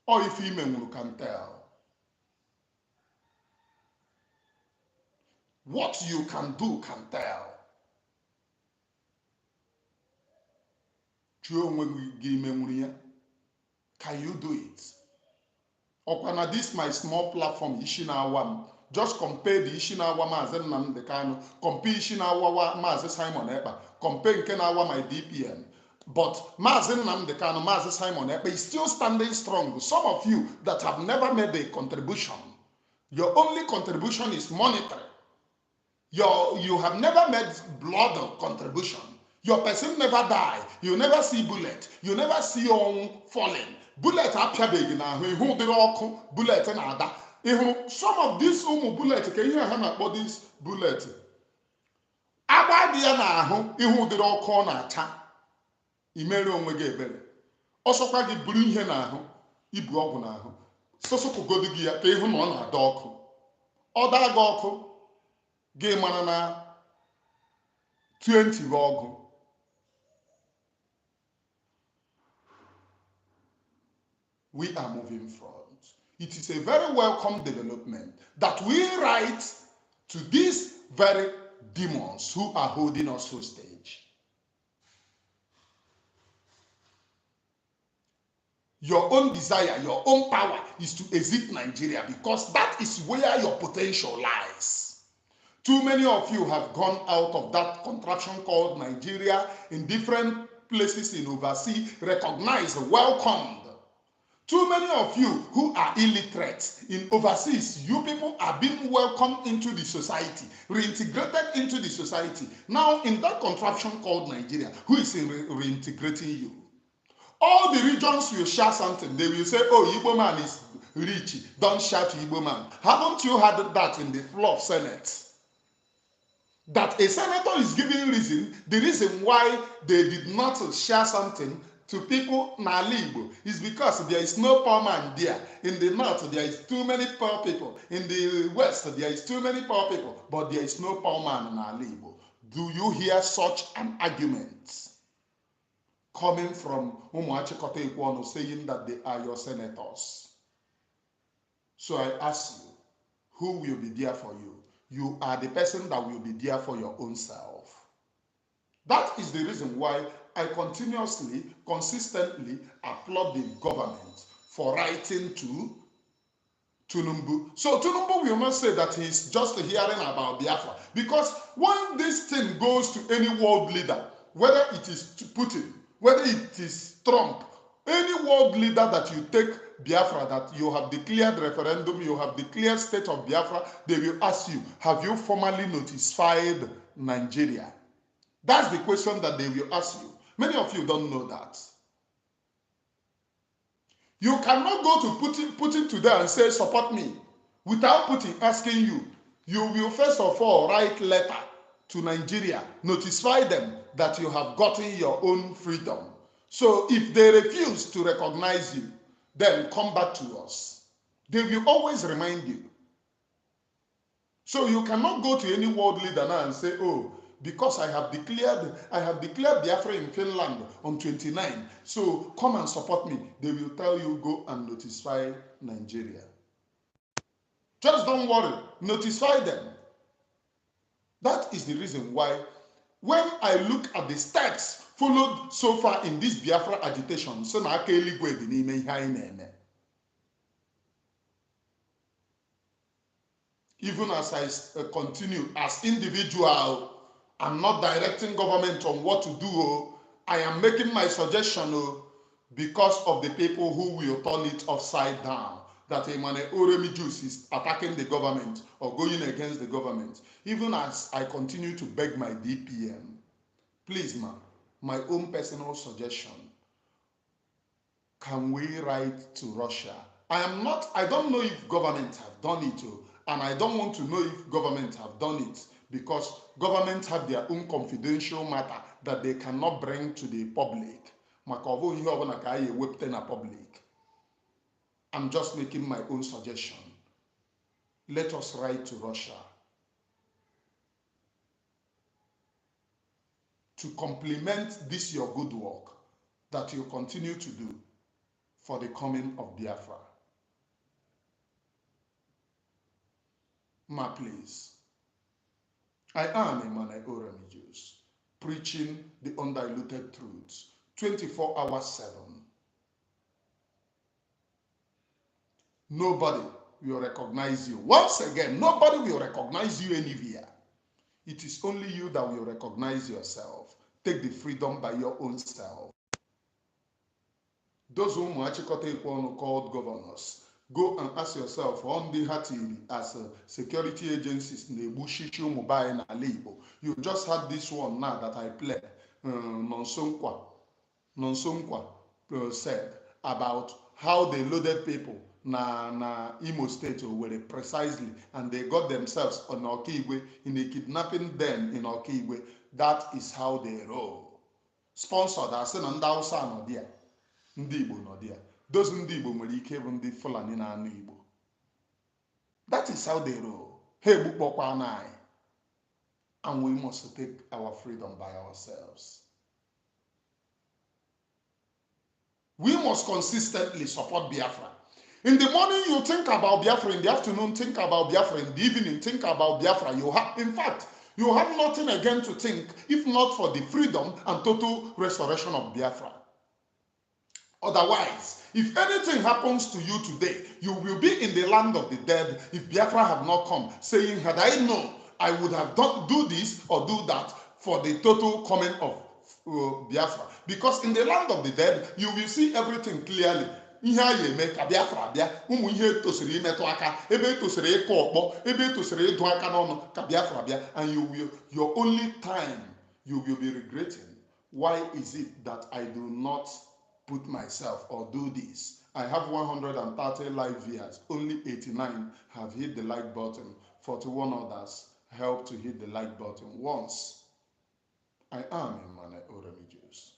Or if you can tell. What you can do can tell. Can you do it? Okwana, this my small platform, Ishinawa. Just compare the Ishinawa Mazen Nnamdi Kanu, compare Ishinawa Mazen Simon Ekpa, compare Nkenawa my DPM. But Mazen Nnamdi Kanu, Mazen Simon Ekpa is still standing strong. Some of you that have never made a contribution, your only contribution is monetary. You have never made blood contribution. Your person never die. You never see bullet. You never see on falling. Bullet appear na who the rock bullet and other. Some of these bullet can you have about this bullet? Abadia na who the rock corner attack. Imeri onwe gebere. Also kwa gi buru ihe na ahụ, ibu ọgwụ na ahụ. Soso kugodi gi ya ka ihu na ọ na-ada ọkụ. Ọ daa gị ọkụ, gị mara na 20 bụ ọgụ. We are moving front. It is a very welcome development that we write to these very demons who are holding us hostage. Your own desire, your own power is to exit Nigeria because that is where your potential lies. Too many of you have gone out of that contraption called Nigeria in different places in overseas, recognized, welcomed. Too many of you who are illiterate in overseas, you people are being welcomed into the society, reintegrated into the society. Now, in that contraption called Nigeria, who is reintegrating you? All the regions will share something. They will say, oh, Igbo man is rich. Don't shout Igbo man. Haven't you heard that in the floor of Senate? That a senator is giving the reason why they did not share something to people N'ala Igbo is because there is no poor man there. In the north, there is too many poor people. In the west, there is too many poor people. But there is no poor man in N'ala Igbo. Do you hear such an argument coming from Umuachikote Ikwono saying that they are your senators? So I ask you, who will be there for you? You are the person that will be there for your own self. That is the reason why I continuously, consistently applaud the government for writing to Tinubu. So Tinubu will not say that he's just hearing about Biafra. Because when this thing goes to any world leader, whether it is Putin, whether it is Trump, any world leader that you take Biafra, that you have declared referendum, you have declared state of Biafra, they will ask you, have you formally notified Nigeria? That's the question that they will ask you. Many of you don't know that. You cannot go to Putin today and say, support me, without Putin asking you. You will first of all write letter to Nigeria, notify them that you have gotten your own freedom. So if they refuse to recognize you, then come back to us. They will always remind you. So you cannot go to any world leader now and say, oh, because I have declared Biafra in Finland on 29. So come and support me. They will tell you, go and notify Nigeria. Just don't worry. Notify them. That is the reason why when I look at the steps followed so far in this Biafra agitation, so na aka eluigwe dị n'ime ihe anyị na-eme. Even as I continue as individual, I'm not directing government on what to do. I am making my suggestion because of the people who will turn it upside down. That Emmanuel Oremi Juice is attacking the government or going against the government. Even as I continue to beg my DPM, please, ma, my own personal suggestion, can we write to Russia? I don't know if government have done it, and I don't want to know if government have done it because government have their own confidential matter that they cannot bring to the public. Public. I'm just making my own suggestion. Let us write to Russia to complement this your good work that you continue to do for the coming of Biafra. Ma, please. I am Emmanuel Oremi Juice, preaching the undiluted truths, 24 hours 7. Nobody will recognize you. Once again, nobody will recognize you anywhere. It is only you that will recognize yourself. Take the freedom by your own self. Those whom called governors, go and ask yourself on the Hatiri as security agencies. You just had this one now that I played. Nonsonkwa said about how they loaded people na Imo State were precisely, and they got themselves on Okigwe in a kidnapping den in Okigwe. That is how they roll. Sponsored as an Andausa no dia. Ndị Igbo nọ there. Those ndị Igbo nwere ike bụ ndị Fulani na-anụ Igbo. That is how they roll. Ha egbukpọkwa anyị. And we must take our freedom by ourselves. We must consistently support Biafra. In the morning, you think about Biafra. In the afternoon, think about Biafra. In the evening, think about Biafra. In fact, you have nothing again to think if not for the freedom and total restoration of Biafra. Otherwise, if anything happens to you today, you will be in the land of the dead if Biafra had not come, saying, had I known, I would have do this or do that for the total coming of Biafra. Because in the land of the dead, you will see everything clearly. Ihe a ga-eme ka Biafra bịa, ụmụ ihe tosiri imetụ aka, ebe tosiri ịkụ ọkpọ, ebe tosiri ịdụ aka n'ọnụ ka Biafra bịa, and your only time you will be regretting. Why is it that I do not put myself or do this? I have 130 live viewers, only 89 have hit the like button, 41 others help to hit the like button once. I am Emmanuel Oremi Juice.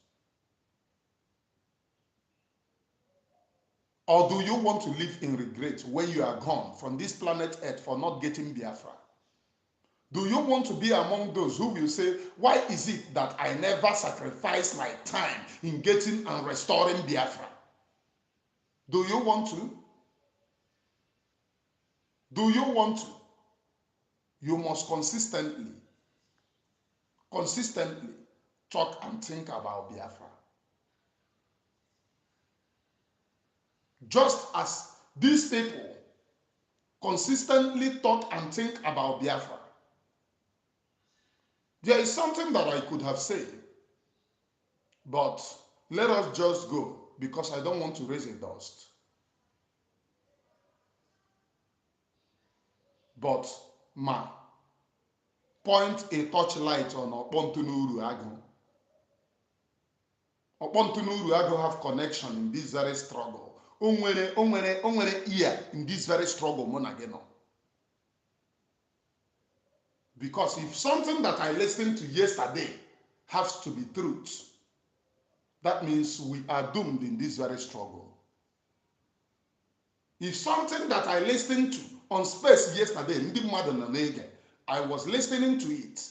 Or do you want to live in regret when you are gone from this planet Earth for not getting Biafra? Do you want to be among those who will say, why is it that I never sacrifice my time in getting and restoring Biafra? Do you want to? Do you want to? You must consistently talk and think about Biafra. Just as these people consistently talk and think about Biafra. There is something that I could have said, but let us just go because I don't want to raise a dust. But point a torchlight on Okpontunuru Agu. Okpontunuru Agu have connection in this very struggle. Onwere ear in this very struggle, Monageno. Because if something that I listened to yesterday has to be truth, that means we are doomed in this very struggle. If something that I listened to on space yesterday, I was listening to it,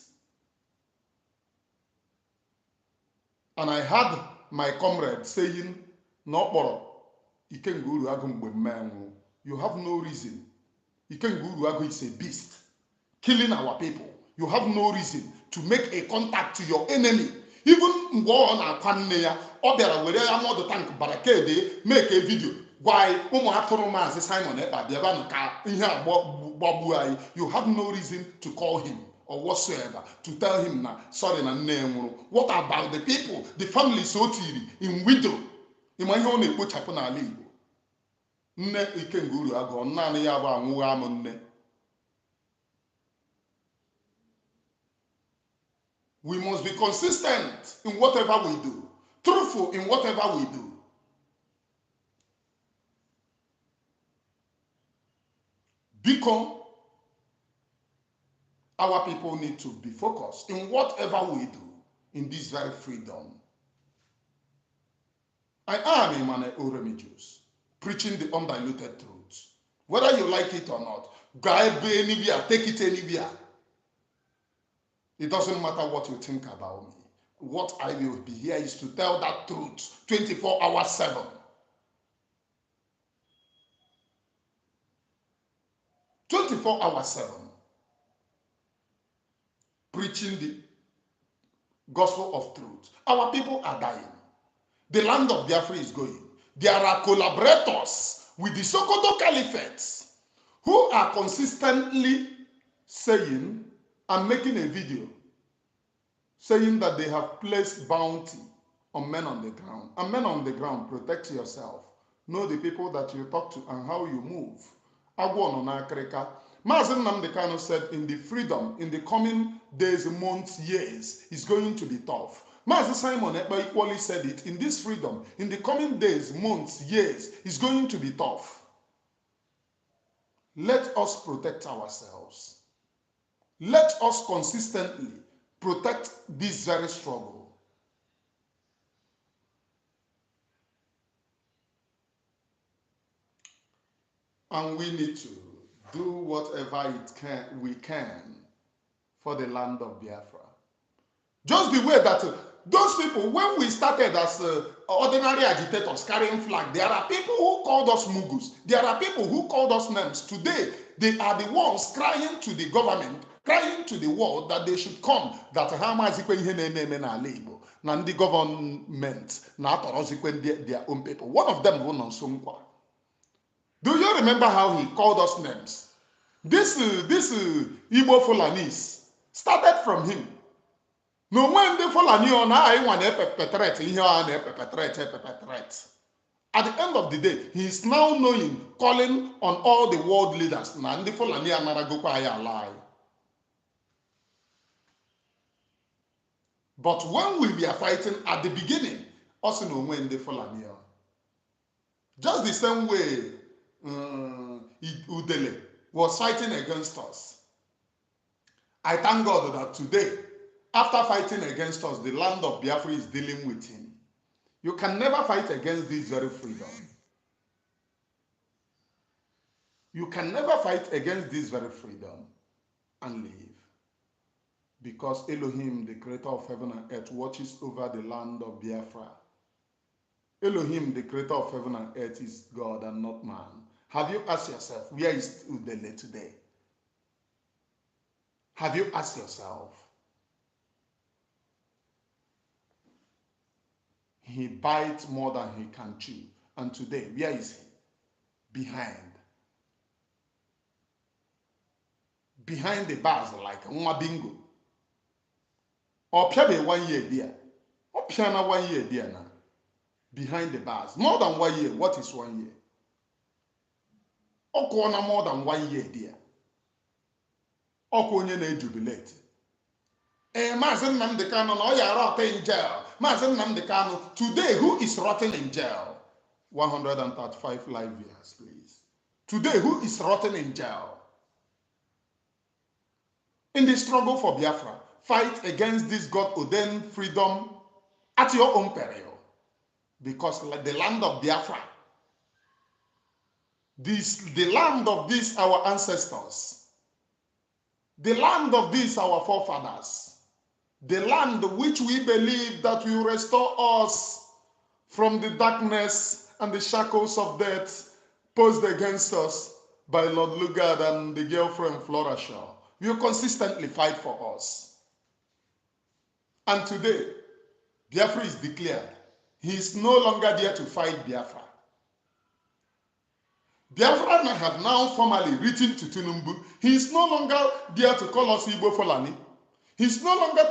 and I had my comrade saying, no, you have no reason. Ikenguru is a beast, killing our people. You have no reason to make a contact to your enemy. Even go on a panneya, or there are the tank barricade, make a video. Why Simon, you have no reason to call him. or whatsoever to tell him na sorry na nne nwụrụ. What about the people, the families so tiri in widow? Ịma ihe ọ na-ekpochapụ n'ala Igbo. Nne Ikenga Uru Agụ naanị ya bụ anwụghị amụ nne. We must be consistent in whatever we do, truthful in whatever we do. Because our people need to be focused in whatever we do in this very freedom. I am Emmanuel Oremijus, preaching the undiluted truth. Whether you like it or not, God be anywhere, take it anywhere. It doesn't matter what you think about me. What I will be here is to tell that truth 24 hours 7. Hours 7. Preaching the gospel of truth. Our people are dying. The land of Biafra is going. There are collaborators with the Sokoto Caliphate who are consistently saying and making a video saying that they have placed bounty on men on the ground. And men on the ground, protect yourself. Know the people that you talk to and how you move. Agwo no na Africa. Mazi Nnamdi Kanu said in the freedom, in the coming days, months, years, is going to be tough. Mazi Simon Ekpa equally said it, in this freedom, in the coming days, months, years, is going to be tough. Let us protect ourselves. Let us consistently protect this very struggle. And we need to do whatever we can for the land of Biafra. Just the way that those people, when we started as ordinary agitators carrying flag, there are people who called us mugus. There are people who called us names. Today, they are the ones crying to the government, crying to the world that they should come, that Hamazikwe ihe na-eme n'ala Igbo, na ndị government na-atọrọzikwe their own people. One of them bụ Nonso Nkwa. Do you remember how he called us names? This Igbo Fulanis started from him. No, when the Fulani on I want to perpetrate, perpetrate. At the end of the day, he is now knowing, calling on all the world leaders. Na ndị Fulani anaragokwa ya lie. But when we were fighting at the beginning, also no when the Fulani, just the same way Udele was fighting against us. I thank God that today, after fighting against us, the land of Biafra is dealing with him. You can never fight against this very freedom. You can never fight against this very freedom and live. Because Elohim, the creator of heaven and earth, watches over the land of Biafra. Elohim, the creator of heaven and earth, is God and not man. Have you asked yourself, where is Udele today? Have you asked yourself? He bites more than he can chew. And today, where is he? Behind the bars like nwa bingo. Or piabe 1 year there. Or piana 1 year there now. Behind the bars. More than 1 year. What is 1 year? Or corner more than 1 year there. Or konye na jubilate. Mazi Nnamdi Kanu no ya rot in jail. Mazi Nnamdi Kanu, today who is rotting in jail? 135 live years, please. Today who is rotting in jail? In the struggle for Biafra, fight against this God-ordained freedom at your own peril. Because the land of Biafra, the land of these our ancestors, the land of these our forefathers, the land which we believe that will restore us from the darkness and the shackles of death posed against us by Lord Lugard and the girlfriend Flora Shaw, will consistently fight for us. And today, Biafra is declared. He is no longer there to fight Biafra. Biafran have now formally written to Tinubu. He is no longer there to call us Igbo Fulani. He's no longer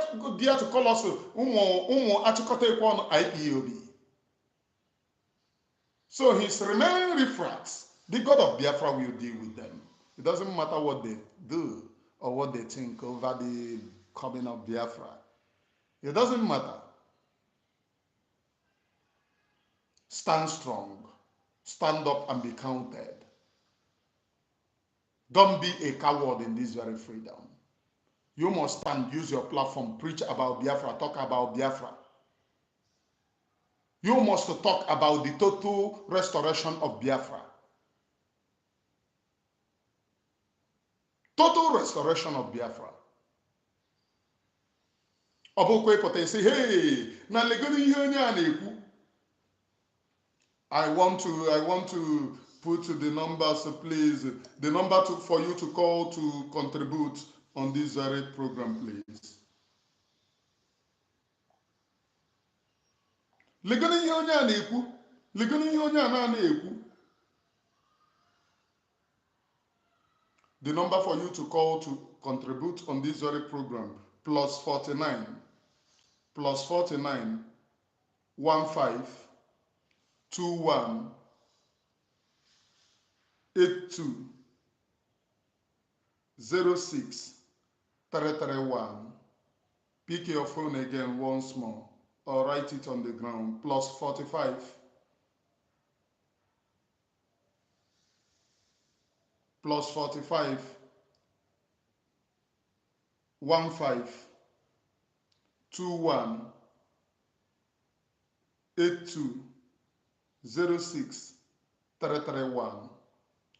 there to call us Umo Achikote Kwon IPOB. So his remaining refracts, the God of Biafra will deal with them. It doesn't matter what they do or what they think over the coming of Biafra. It doesn't matter. Stand strong. Stand up and be counted. Don't be a coward in this very freedom. You must stand, use your platform, preach about Biafra, talk about Biafra. You must talk about the total restoration of Biafra. Total restoration of Biafra. Obokwe say, hey, na legoni ihe onye a na-ekwu. I want to put the numbers, please. The number for you to call to contribute on this very program, please. Legoni ihe onye a na-ekwu. Legoni ihe onye a na-ekwu. The number for you to call to contribute on this very program, +49 +49 15 21 82 06 331. Pick your phone again once more or write it on the ground. +45 +45 15 21 82 06 331.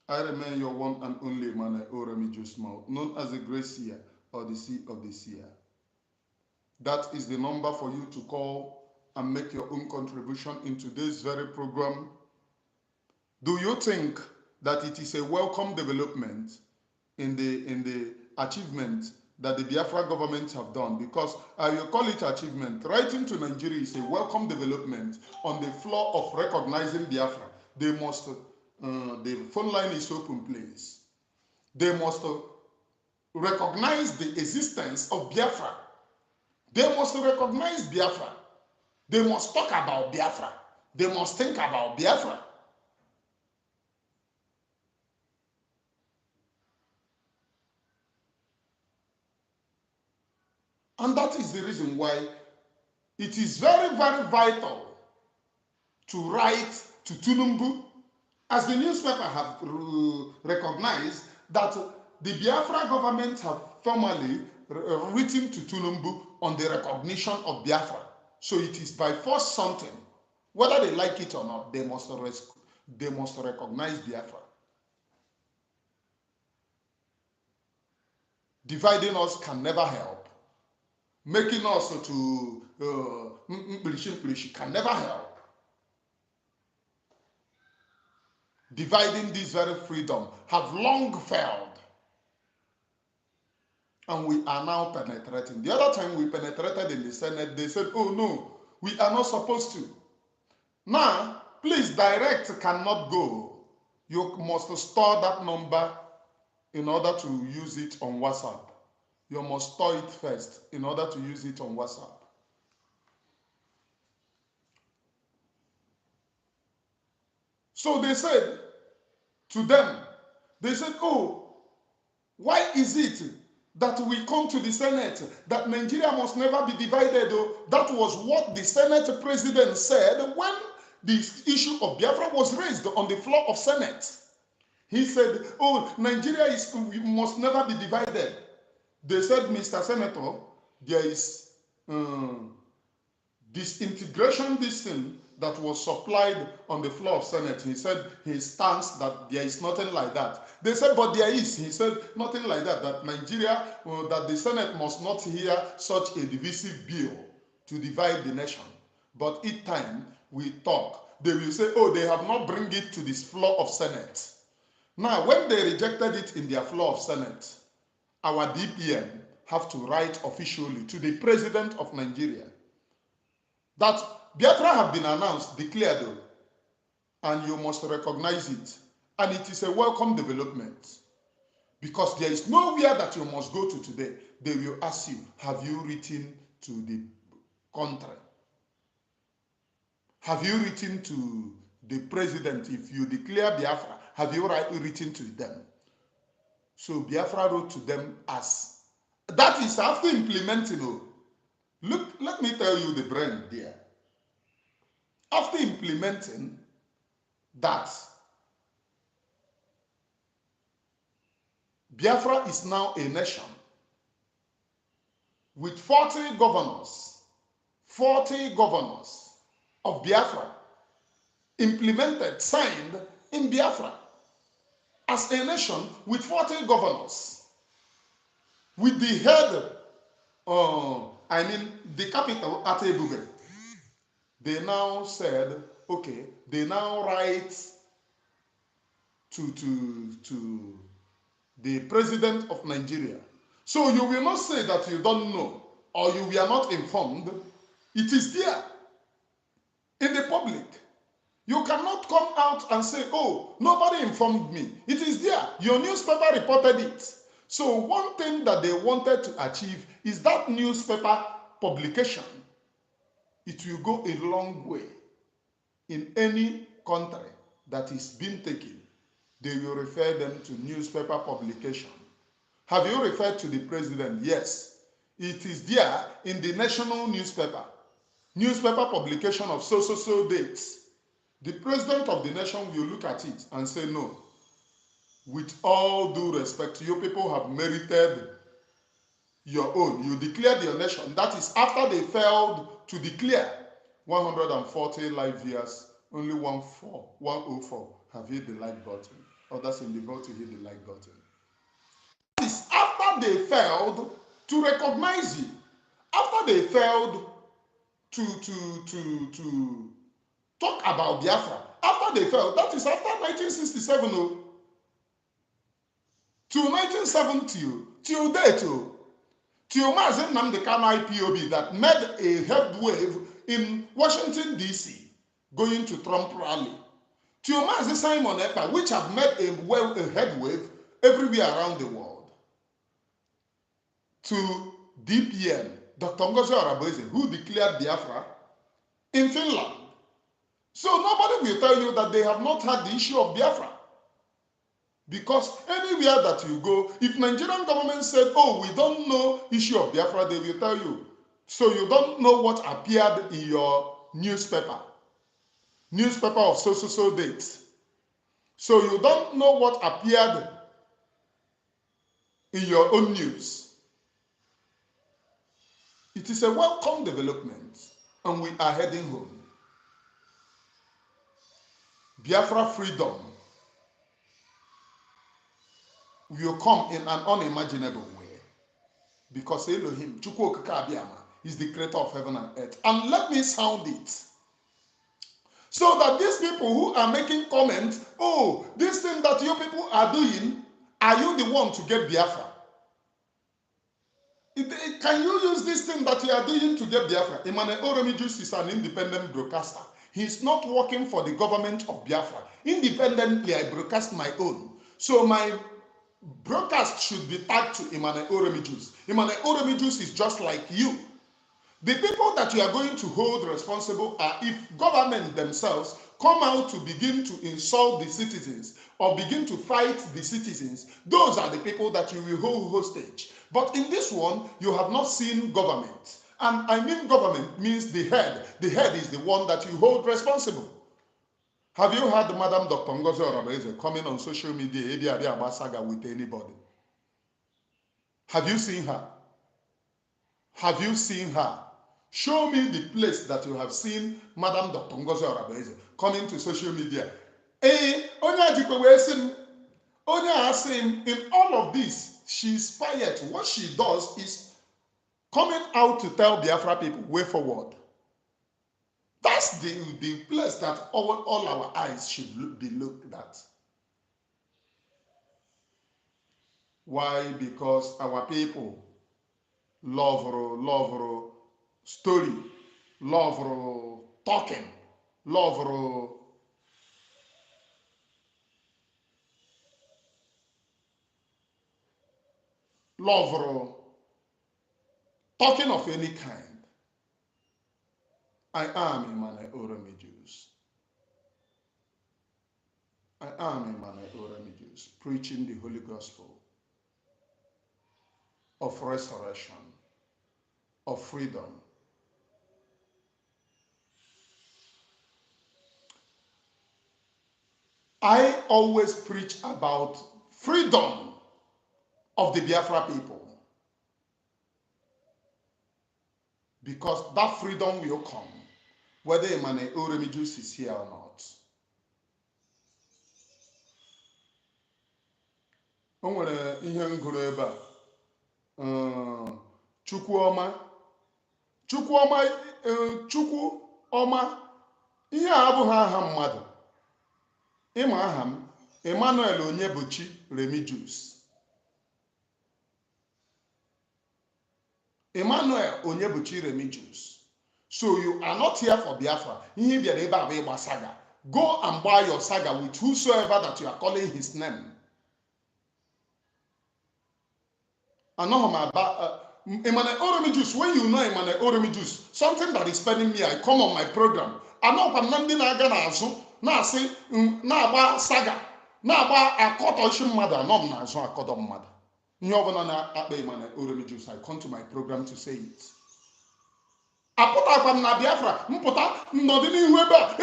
I remain your one and only Emmanuel Oremi Jusmao, known as the Great Seer or the Sea of the Seer. That is the number for you to call and make your own contribution in today's very program. Do you think that it is a welcome development in the achievement that the Biafra government have done? Because I will call it achievement. Writing to Nigeria is a welcome development on the floor of recognizing Biafra. They must, the phone line is open, please. They must recognize the existence of Biafra. They must recognize Biafra. They must talk about Biafra. They must think about Biafra. And that is the reason why it is very, very vital to write to Tinubu, as the newspaper have recognized that the Biafra government have formally written to Tinubu on the recognition of Biafra. So it is by force something. Whether they like it or not, they must recognize Biafra. Dividing us can never help. Making us to can never help. Dividing this very freedom have long failed. And we are now penetrating. The other time we penetrated in the Senate, they said, oh no, we are not supposed to. Now, please, direct cannot go. You must store that number in order to use it on WhatsApp. You must store it first in order to use it on WhatsApp. So they said to them, they said, oh, why is it that we come to the Senate that Nigeria must never be divided? That was what the Senate president said when the issue of Biafra was raised on the floor of Senate. He said, oh, Nigeria must never be divided. They said, Mr. Senator, there is disintegration, this thing that was supplied on the floor of Senate. He said his stance that there is nothing like that. They said, but there is. He said nothing like that, that Nigeria, that the Senate must not hear such a divisive bill to divide the nation. But each time we talk, they will say, oh, they have not bring it to this floor of Senate. Now, when they rejected it in their floor of Senate, our DPM have to write officially to the president of Nigeria that Biafra have been announced, declared, and you must recognize it. And it is a welcome development. Because there is nowhere that you must go to today. They will ask you, have you written to the country? Have you written to the president? If you declare Biafra, have you written to them? So Biafra wrote to them as, that is after implementing. Look, let me tell you the brain there. After implementing that, Biafra is now a nation with 40 governors of Biafra implemented, signed in Biafra as a nation with 40 governors, with the head, the capital at Ebube. They now said, okay, they now write to the president of Nigeria. So you will not say that you don't know or you were not informed. It is there in the public. You cannot come out and say, oh, nobody informed me. It is there. Your newspaper reported it. So one thing that they wanted to achieve is that newspaper publication. It will go a long way in any country that is being taken. They will refer them to newspaper publication. Have you referred to the president? Yes. It is there in the national newspaper publication of so dates. The president of the nation will look at it and say, no, with all due respect, you people have merited your own. You declared your nation. That is after they failed to declare 140 live years, only 104 have hit the like button. Others in the vote to hit the like button. That is after they failed to recognize you. After they failed to talk about Biafra. After they failed, that is after 1967, till 1970, till date, till Mazen Nnamdi Kanu IPOB that made a headway in Washington, D.C., going to Trump rally. Till Mazen Simon Ekpa, which have made a headway everywhere around the world. To DPN, Dr. Ngozi Oraboeze, who declared Biafra in Finland. So nobody will tell you that they have not had the issue of Biafra. Because anywhere that you go, if Nigerian government said, oh, we don't know issue of Biafra, they will tell you. So you don't know what appeared in your newspaper of so dates. So you don't know what appeared in your own news. It is a welcome development, and we are heading home. Biafra freedom will come in an unimaginable way because Elohim, Chukwu Okike Abiyama, is the creator of heaven and earth. And let me sound it. So that these people who are making comments, oh, this thing that you people are doing, are you the one to get Biafra? Can you use this thing that you are doing to get Biafra? Emmanuel Oromijus is an independent broadcaster. He's not working for the government of Biafra. Independently, I broadcast my own. So my broadcast should be tagged to Emmanuel Oromijus. Emmanuel Oromijus is just like you. The people that you are going to hold responsible are if government themselves come out to begin to insult the citizens or begin to fight the citizens. Those are the people that you will hold hostage. But in this one, you have not seen government. And I mean government means the head. The head is the one that you hold responsible. Have you heard Madam Dr. Ngozi Oraboeze coming on social media with anybody? Have you seen her? Have you seen her? Show me the place that you have seen Madam Dr. Ngozi Oraboeze coming to social media. In all of this, she's quiet. What she does is coming out to tell Biafra people, way forward. That's the place that all our eyes should be looked at. Why? Because our people love story, love talking, love love or talking of any kind. I am Emmanuel Oremijus. I am Emmanuel Oremijus, preaching the Holy Gospel of restoration, of freedom. I always preach about freedom of the Biafra people, because that freedom will come whether Emmanuel Oremijus is here or not. O nwere ihe m gụrụ ebe a, Chukwuoma, ihe a abụghị aha mmadụ. Ịma aha m, Emmanuel Onyebuchi Remijus. Emmanuel Onyebuchi Remijus. So you are not here for Biafra. Ihe bịara ebe a bụ ịgba saga. Go and buy your saga with whosoever that you are calling his name. Emmanuel Oremijus, when you know Emmanuel Oremijus, something that is spending me, I come on my program. I know Panandi Naga Nazu, Nasi, Naba Saga, Naba Akotoshim Mother, no Nazo Akodom Mother. Nyovana Emmanuel Oremijus, I come to my program to say it. Apota from Biafra, Mpota, Nodini Weber,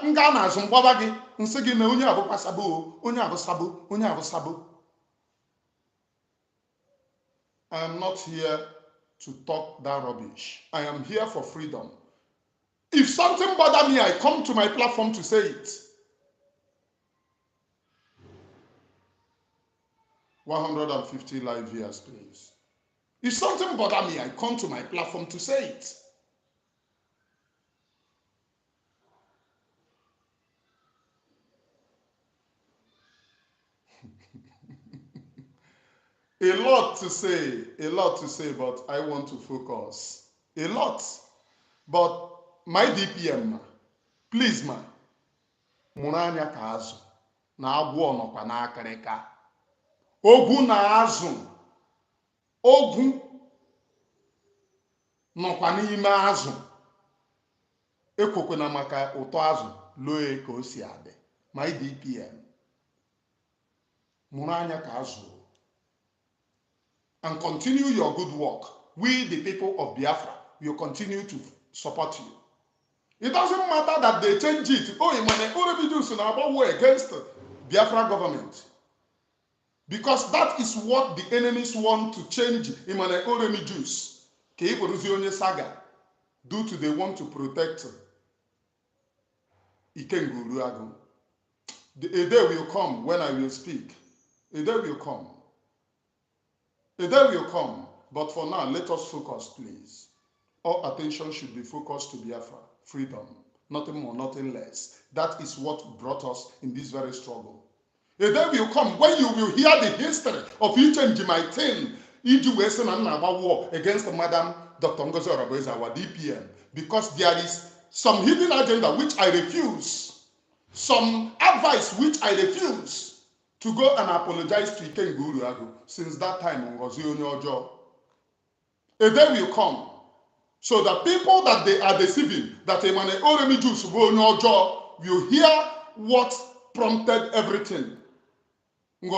Ngana, Zumbabagi, Nsegi, Unya of Sabu, Unya of Sabu, Unya of Sabu. I am not here to talk that rubbish. I am here for freedom. If something bothers me, I come to my platform to say it. 150 live viewers, please. If something bothers me, I come to my platform to say it. A lot to say, but I want to focus. A lot. But my DPM, please, ma, Muranya Kazu, na agwọ nọkwa n'akịrịka. Ogu na azụ. Ogu nọkwa n'ime azụ. Ekwokwe na maka ụtọ azụ loe ka o si adị. My DPM, Muranya Kazu. And continue your good work. We, the people of Biafra, will continue to support you. It doesn't matter that they change it. Oh, Emmanuel Oremijus na about war against the Biafra government. Because that is what the enemies want to change Emmanuel Oremijus. Saga. Due to they want to protect Ikenguruagu. A day will come when I will speak. A day will come. A day will come, but for now, let us focus, please. All attention should be focused to Biafra, freedom, nothing more, nothing less. That is what brought us in this very struggle. A day will come when you will hear the history of each and my thing, about war against Madam Dr. Ngozi Oraboeze, our DPM, because there is some hidden agenda which I refuse, some advice which I refuse. To go and apologize to Ikenguruagu. Since that time, a day will come so that people that they are deceiving, that Emmanuel Oremijus will hear what prompted everything. And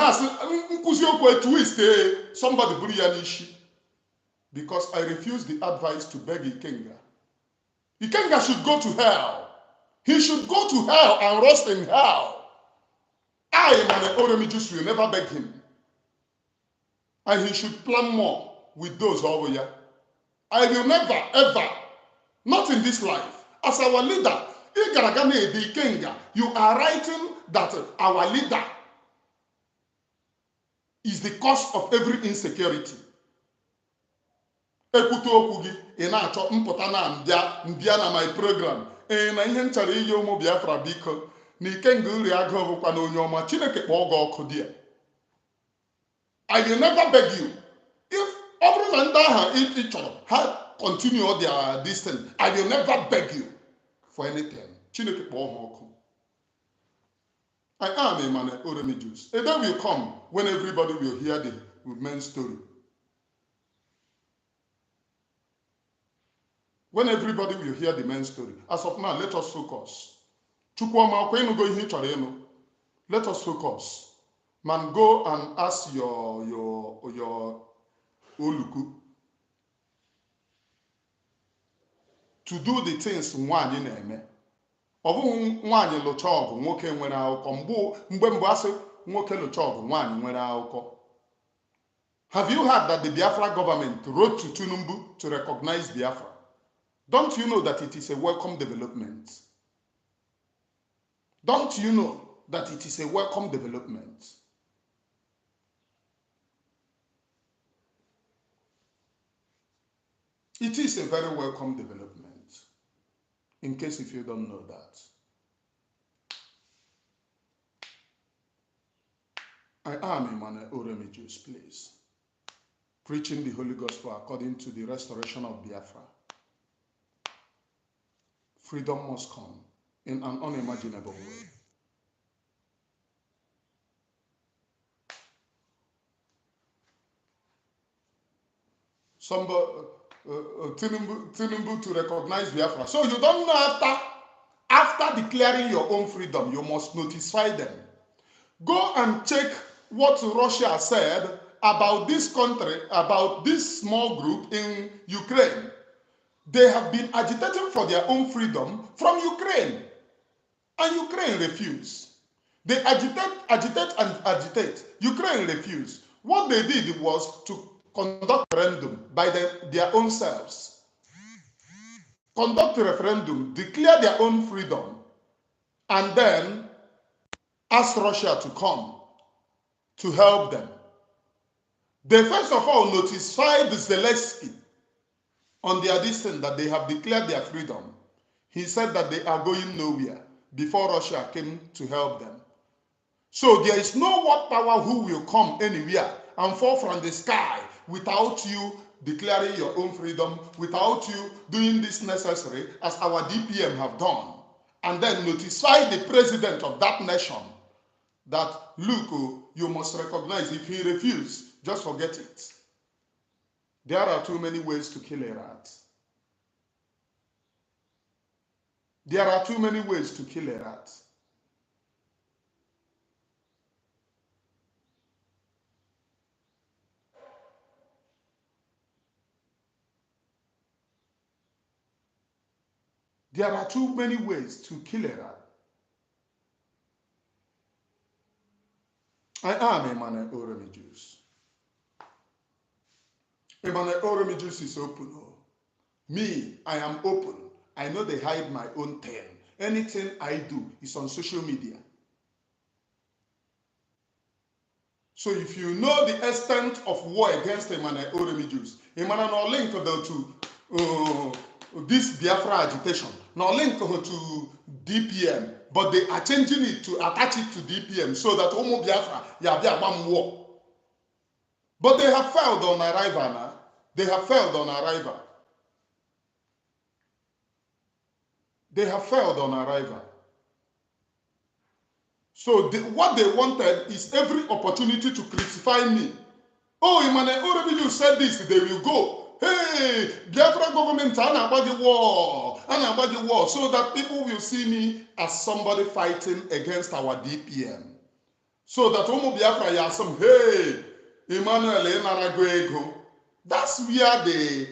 as twist, somebody burianishi. Because I refuse the advice to beg Ikenga. Ikenga should go to hell. He should go to hell and rust in hell. I, Emmanuel Oremijus, will never beg him. And he should plan more with those over here. I will never, ever, not in this life, as our leader, you are writing that our leader is the cause of every insecurity. Ekwuto okwu gị, ị na-achọ mpụta na mbịa na my program. Na ihe nchara iyi ụmụ Biafra biko. I will never beg you. If everyone continue their distance, I will never beg you for anything. I am Emmanuel Oremijus. A day will come when everybody will hear the main story. When everybody will hear the main story. As of now, let us focus. Let us focus. Man, go and ask your Oluku to do the things nwanyi na-eme. Ọ bụghị nwaanyị lụcha ọgụ nwoke nwere akụkọ mgbe mbụ asị nwoke lụcha ọgụ nwaanyị nwere akụkọ. Have you heard that the Biafra government wrote to Tinubu to recognize Biafra? Don't you know that it is a welcome development? Don't you know that it is a welcome development? It is a very welcome development. In case if you don't know that. I am Emmanuel Oremijus, please. Preaching the Holy Gospel according to the restoration of Biafra. Freedom must come in an unimaginable way. Somebody, Tinubu to recognize Biafra. So you don't know after declaring your own freedom, you must notify them. Go and check what Russia said about this country, about this small group in Ukraine. They have been agitating for their own freedom from Ukraine. And Ukraine refused. They agitate. Ukraine refused. What they did was to conduct a referendum by their own selves. Conduct a referendum, declare their own freedom, and then ask Russia to come to help them. They first of all notified Zelensky on their distance that they have declared their freedom. He said that they are going nowhere before Russia came to help them. So there is no world power who will come anywhere and fall from the sky without you declaring your own freedom, without you doing this necessary as our DPM have done, and then notify the president of that nation that, look, you must recognize. If he refuses, just forget it. There are too many ways to kill a rat. There are too many ways to kill a rat. There are too many ways to kill a rat. I am Emmanuel Oremijus. Emmanuel Oremijus is open. Me, I am open. I know they hide my own thing. Anything I do is on social media. So if you know the extent of war against Emmanuel Oremijus, Emmanuel link to this Biafra agitation, now link to DPM, but they are changing it to attach it to DPM so that Omo Biafra, one war. But they have failed on arrival now. They have failed on arrival. They have failed on arrival. So what they wanted is every opportunity to crucify me. Oh, Emmanuel Oremijus said this, they will go. Hey, Biafra government, anabadi war, so that people will see me as somebody fighting against our DPM. So that Omo Biafra yasam, hey, Emmanuel Enarago. That's where they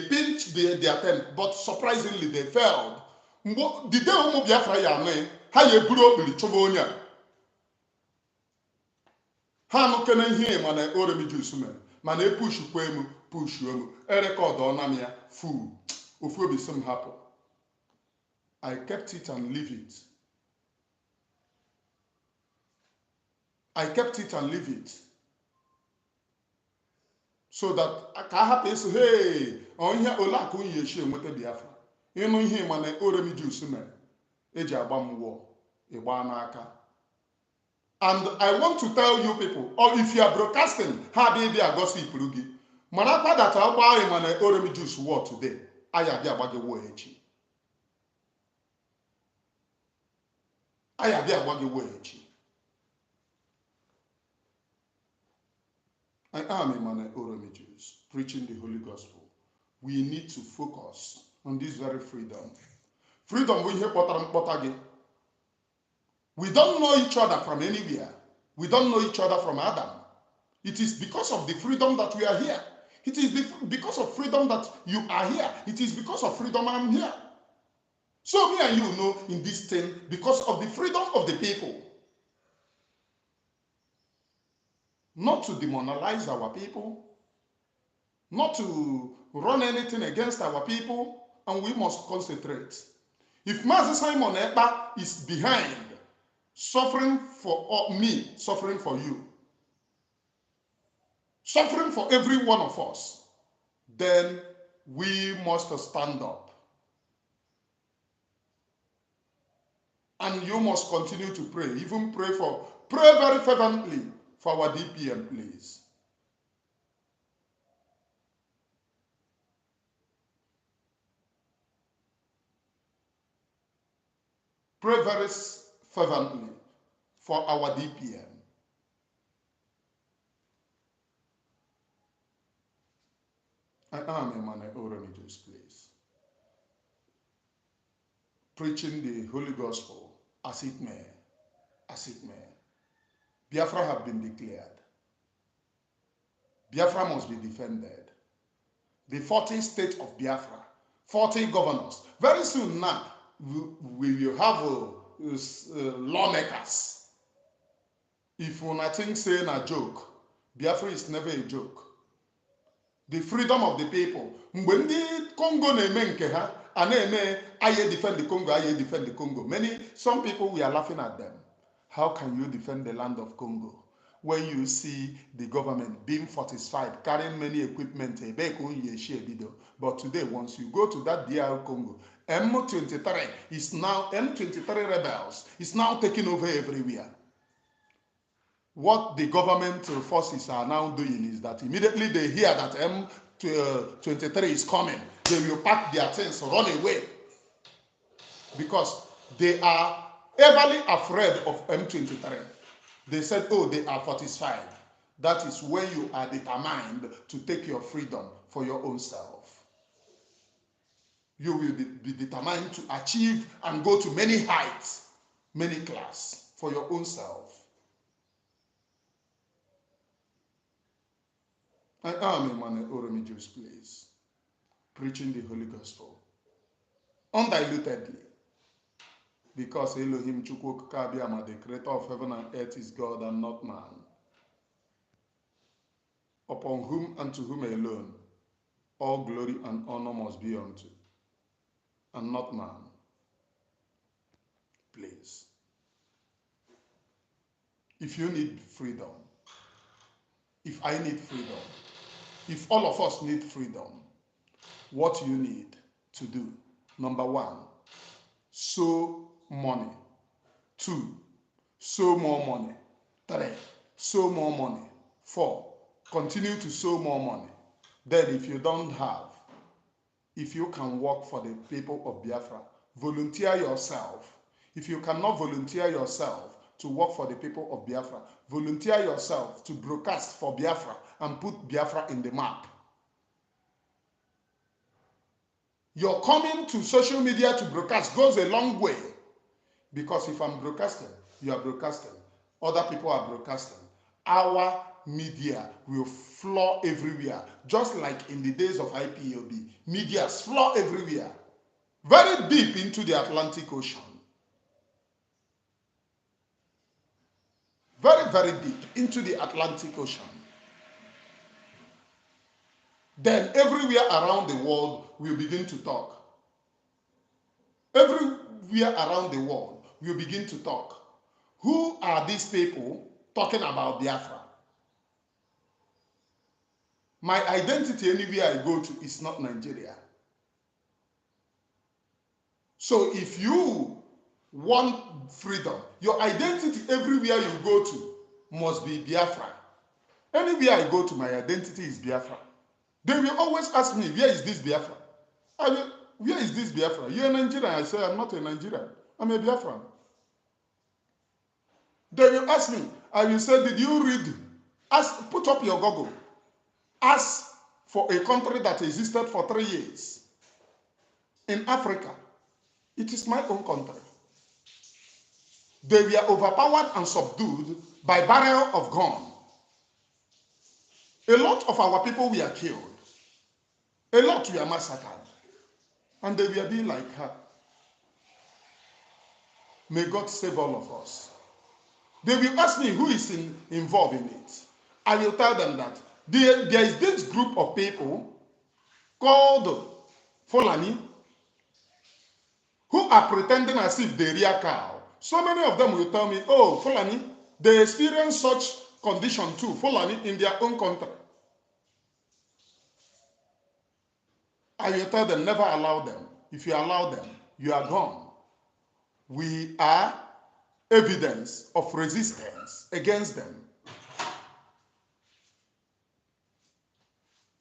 pinched their attempt, but surprisingly they failed. The day Omo Biafra yame, ha ye buro bili chobonya. Ha no kenen hi Emmanuel Oremijus men, man e push kwemu. Push you, a record on Amia, fool, of will be some happen. I kept it and leave it. I kept it and leave it. So that I can happen to hey, on here, Ola Kun Yeshi and what the Biafra. You know him and I Oremijus man, Eja Bam war, a Wanaka. And I want to tell you people, or if you are broadcasting, how they are gossip Rugi. Manapa that I buy him and I Oremijus war today. I have the abage war echi. I have the abage war echi. I am Emmanuel Oromijus, preaching the Holy Gospel. We need to focus on this very freedom. Freedom we hear We don't know each other from anywhere. We don't know each other from Adam. It is because of the freedom that we are here. It is because of freedom that you are here. It is because of freedom I'm here. So me and you know in this thing, because of the freedom of the people, not to demoralize our people, not to run anything against our people, and we must concentrate. If Master Simon Ekpa is behind, suffering for me, suffering for you, suffering for every one of us, then we must stand up. And you must continue to pray, even pray very fervently for our DPM, please. Pray very fervently for our DPM. I am Emmanuel Oromijus, please. Preaching the Holy Gospel as it may, as it may. Biafra have been declared. Biafra must be defended. The 40 state of Biafra, 40 governors. Very soon now, we will have lawmakers. If we not think saying a joke, Biafra is never a joke. The freedom of the people. When the Congo na-eme nke ha, aye defend the Congo, aye defend the Congo. Some people, we are laughing at them. How can you defend the land of Congo when you see the government being fortified, carrying many equipment? But today, once you go to that DR Congo, M23 is now, M23 rebels is now taking over everywhere. What the government forces are now doing is that immediately they hear that M23 is coming, they will pack their things, run away. Because they are everly afraid of M23. They said, oh, they are fortified. That is when you are determined to take your freedom for your own self. You will be determined to achieve and go to many heights, many class for your own self. I am Emmanuel Oromijus, please, preaching the Holy Gospel, undilutedly, because Elohim Chukwu Kabiama, the creator of heaven and earth, is God and not man, upon whom and to whom alone all glory and honor must be unto, and not man. Please, if you need freedom, if I need freedom, if all of us need freedom, what you need to do, number one, sow money. 2, sow more money. 3, sow more money. 4, continue to sow more money. Then if you don't have, if you can work for the people of Biafra, volunteer yourself. If you cannot volunteer yourself to work for the people of Biafra, volunteer yourself to broadcast for Biafra and put Biafra in the map. Your coming to social media to broadcast goes a long way, because if I'm broadcasting, you are broadcasting, other people are broadcasting. Our media will flow everywhere, just like in the days of IPOB. Media flow everywhere, very deep into the Atlantic Ocean. Very, very deep into the Atlantic Ocean. Then everywhere around the world will begin to talk. Everywhere around the world will begin to talk. Who are these people talking about Biafra? My identity anywhere I go to is not Nigeria. So if you want freedom, your identity everywhere you go to must be Biafra. Anywhere I go to, my identity is Biafra. They will always ask me, where is this Biafra? Where is this Biafra? You're a Nigerian. I say, I'm not a Nigerian. I'm a Biafran. They will ask me, I will say, did you read? Put up your Google. As for a country that existed for 3 years in Africa, it is my own country. They were overpowered and subdued by barrel of gun. A lot of our people were killed. A lot were massacred. And they were being like her. May God save all of us. They will ask me who is involved in it. I will tell them that there is this group of people called Fulani who are pretending as if they rear cow. So many of them will tell me, oh, Fulani, they experience such condition too, Fulani, in their own country. I will tell them, never allow them. If you allow them, you are gone. We are evidence of resistance against them.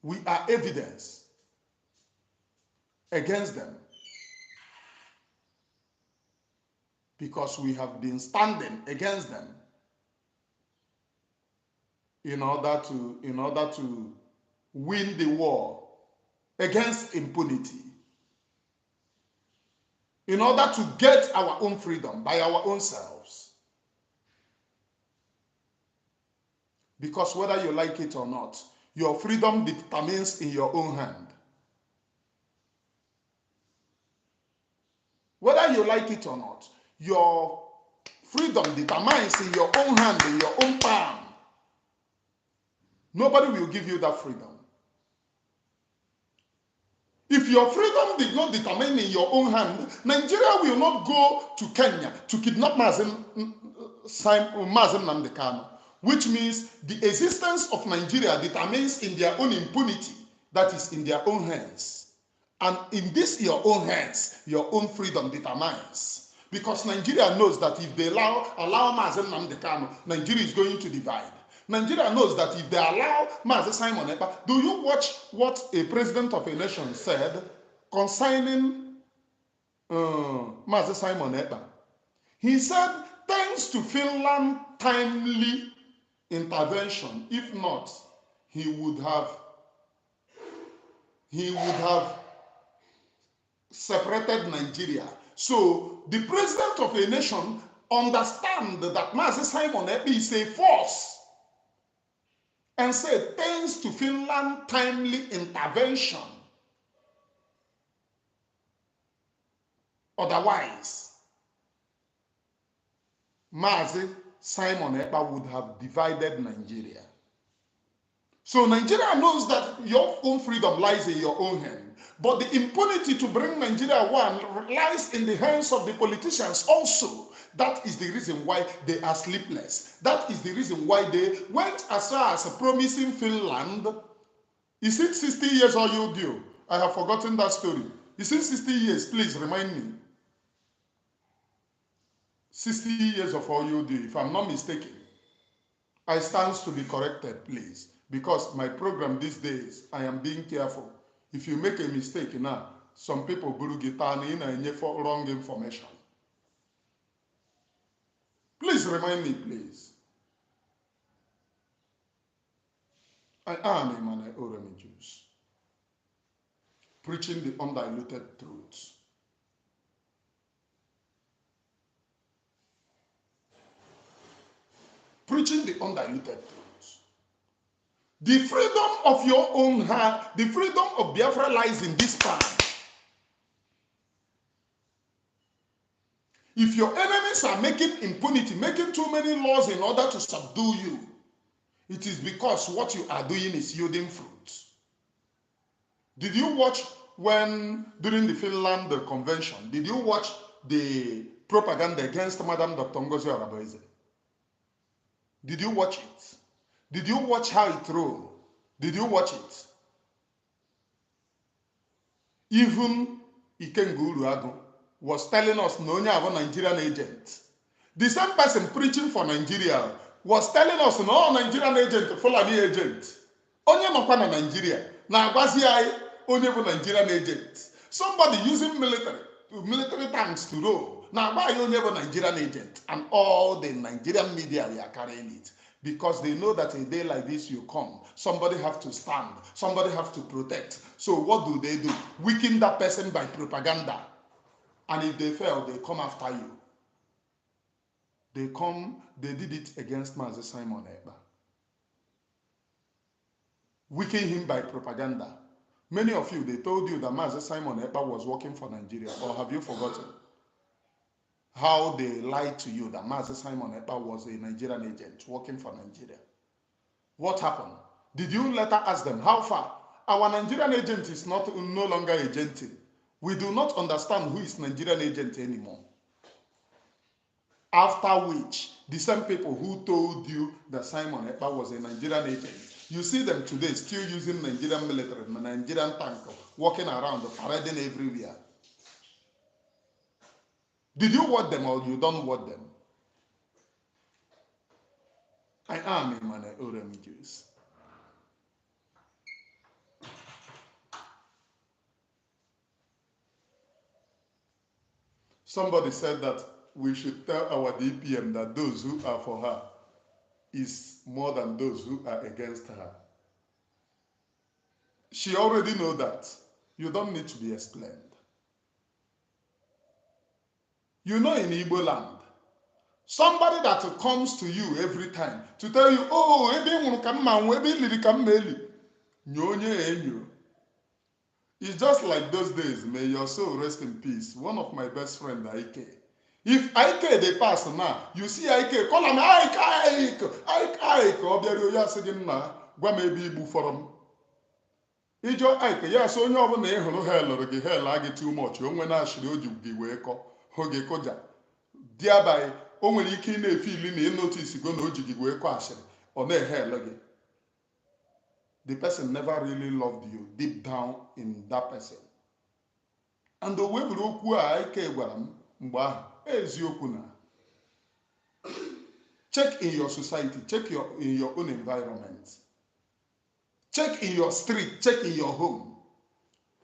We are evidence against them. Because we have been standing against them in order to win the war against impunity, in order to get our own freedom by our own selves. Because whether you like it or not, your freedom determines in your own hand. Whether you like it or not, your freedom determines in your own hand, in your own palm. Nobody will give you that freedom. If your freedom did not determine in your own hand, Nigeria will not go to Kenya to kidnap Mazin Nnamdi Kanu, which means the existence of Nigeria determines in their own impunity, that is in their own hands. And in this your own hands, your own freedom determines. Because Nigeria knows that if they allow Mazin Nnamdi Kanu, Nigeria is going to divide. Nigeria knows that if they allow Mazi Simon Ekpa, do you watch what a president of a nation said concerning Mazi Simon Ekpa? He said, thanks to Finland's timely intervention, if not, he would have separated Nigeria. So the president of a nation understands that Mazi Simon Ekpa is a force. And said, thanks to Finland's timely intervention. Otherwise, Mazi Simon Ekpa would have divided Nigeria. So Nigeria knows that your own freedom lies in your own hand. But the impunity to bring Nigeria one lies in the hands of the politicians also. That is the reason why they are sleepless. That is the reason why they went as far as promising Finland. Is it 60 years or you do? I have forgotten that story. Is it 60 years? Please remind me. 60 years of all you do, if I'm not mistaken. I stand to be corrected, please. Because my program these days, I am being careful. If you make a mistake now, some people buru guitar and for wrong information. Please remind me, please. I am a man of Oremi Jews, preaching the undiluted truth. Preaching the undiluted truth. The freedom of your own heart, the freedom of Biafra lies in this palm. If your enemies are making impunity, making too many laws in order to subdue you, it is because what you are doing is yielding fruit. Did you watch during the Finland convention, did you watch the propaganda against Madam Dr. Ngozi Araboeze? Did you watch it? Did you watch how it rolled? Did you watch it? Even Ikengu Uruagu was telling us no Nigerian agent. The same person preaching for Nigeria was telling us no Nigerian agent, Fulani agent. Onye nokwa na Nigeria na agwazi ai onye bu Nigerian agent. Somebody using military tanks to roll. Na agba ai onye bu Nigerian agent, and all the Nigerian media we are carrying it. because they know that a day like this you come, somebody have to stand, somebody have to protect. So what do? Weaken that person by propaganda. And if they fail, they come after you. They did it against Mazi Simon Ekpa. Weaken him by propaganda. Many of you, they told you that Mazi Simon Ekpa was working for Nigeria, or have you forgotten? How they lied to you that Mazi Simon Ekpa was a Nigerian agent working for Nigeria. What happened? Did you later ask them how far? Our Nigerian agent is no longer agenting. We do not understand who is Nigerian agent anymore. After which, the same people who told you that Simon Ekpa was a Nigerian agent, you see them today still using Nigerian military, Nigerian tank, walking around, parading everywhere. Did you watch them or you don't watch them? I am a man of Jews. Somebody said that we should tell our DPM that those who are for her is more than those who are against her. She already knows that. You don't need to be explained. You know, in Igbo land, somebody that comes to you every time to tell you, oh, it's just like those days. May your soul rest in peace. One of my best friends, Ike. If Ike they pass now, you see Ike, call him Ike. Obiari ya sị gị nna, gwa m ebe igbu fọrọ m. Ijo Ike, ya so onye ọbụla ị hụrụ hell gị hell agị too much. Onwe na ashiri o ji gị wee kọ, oge koja. Thereby, o nwere ike ị na-efe ili na ị notice go na o ji gị wee kọ ashiri, ọ na-ehel gị. The person never really loved you deep down in that person. And the way we okwu a Ike gwara m mgbe ahụ, eziokwu na. Check in your society, check in your own environment. Check in your street, check in your home.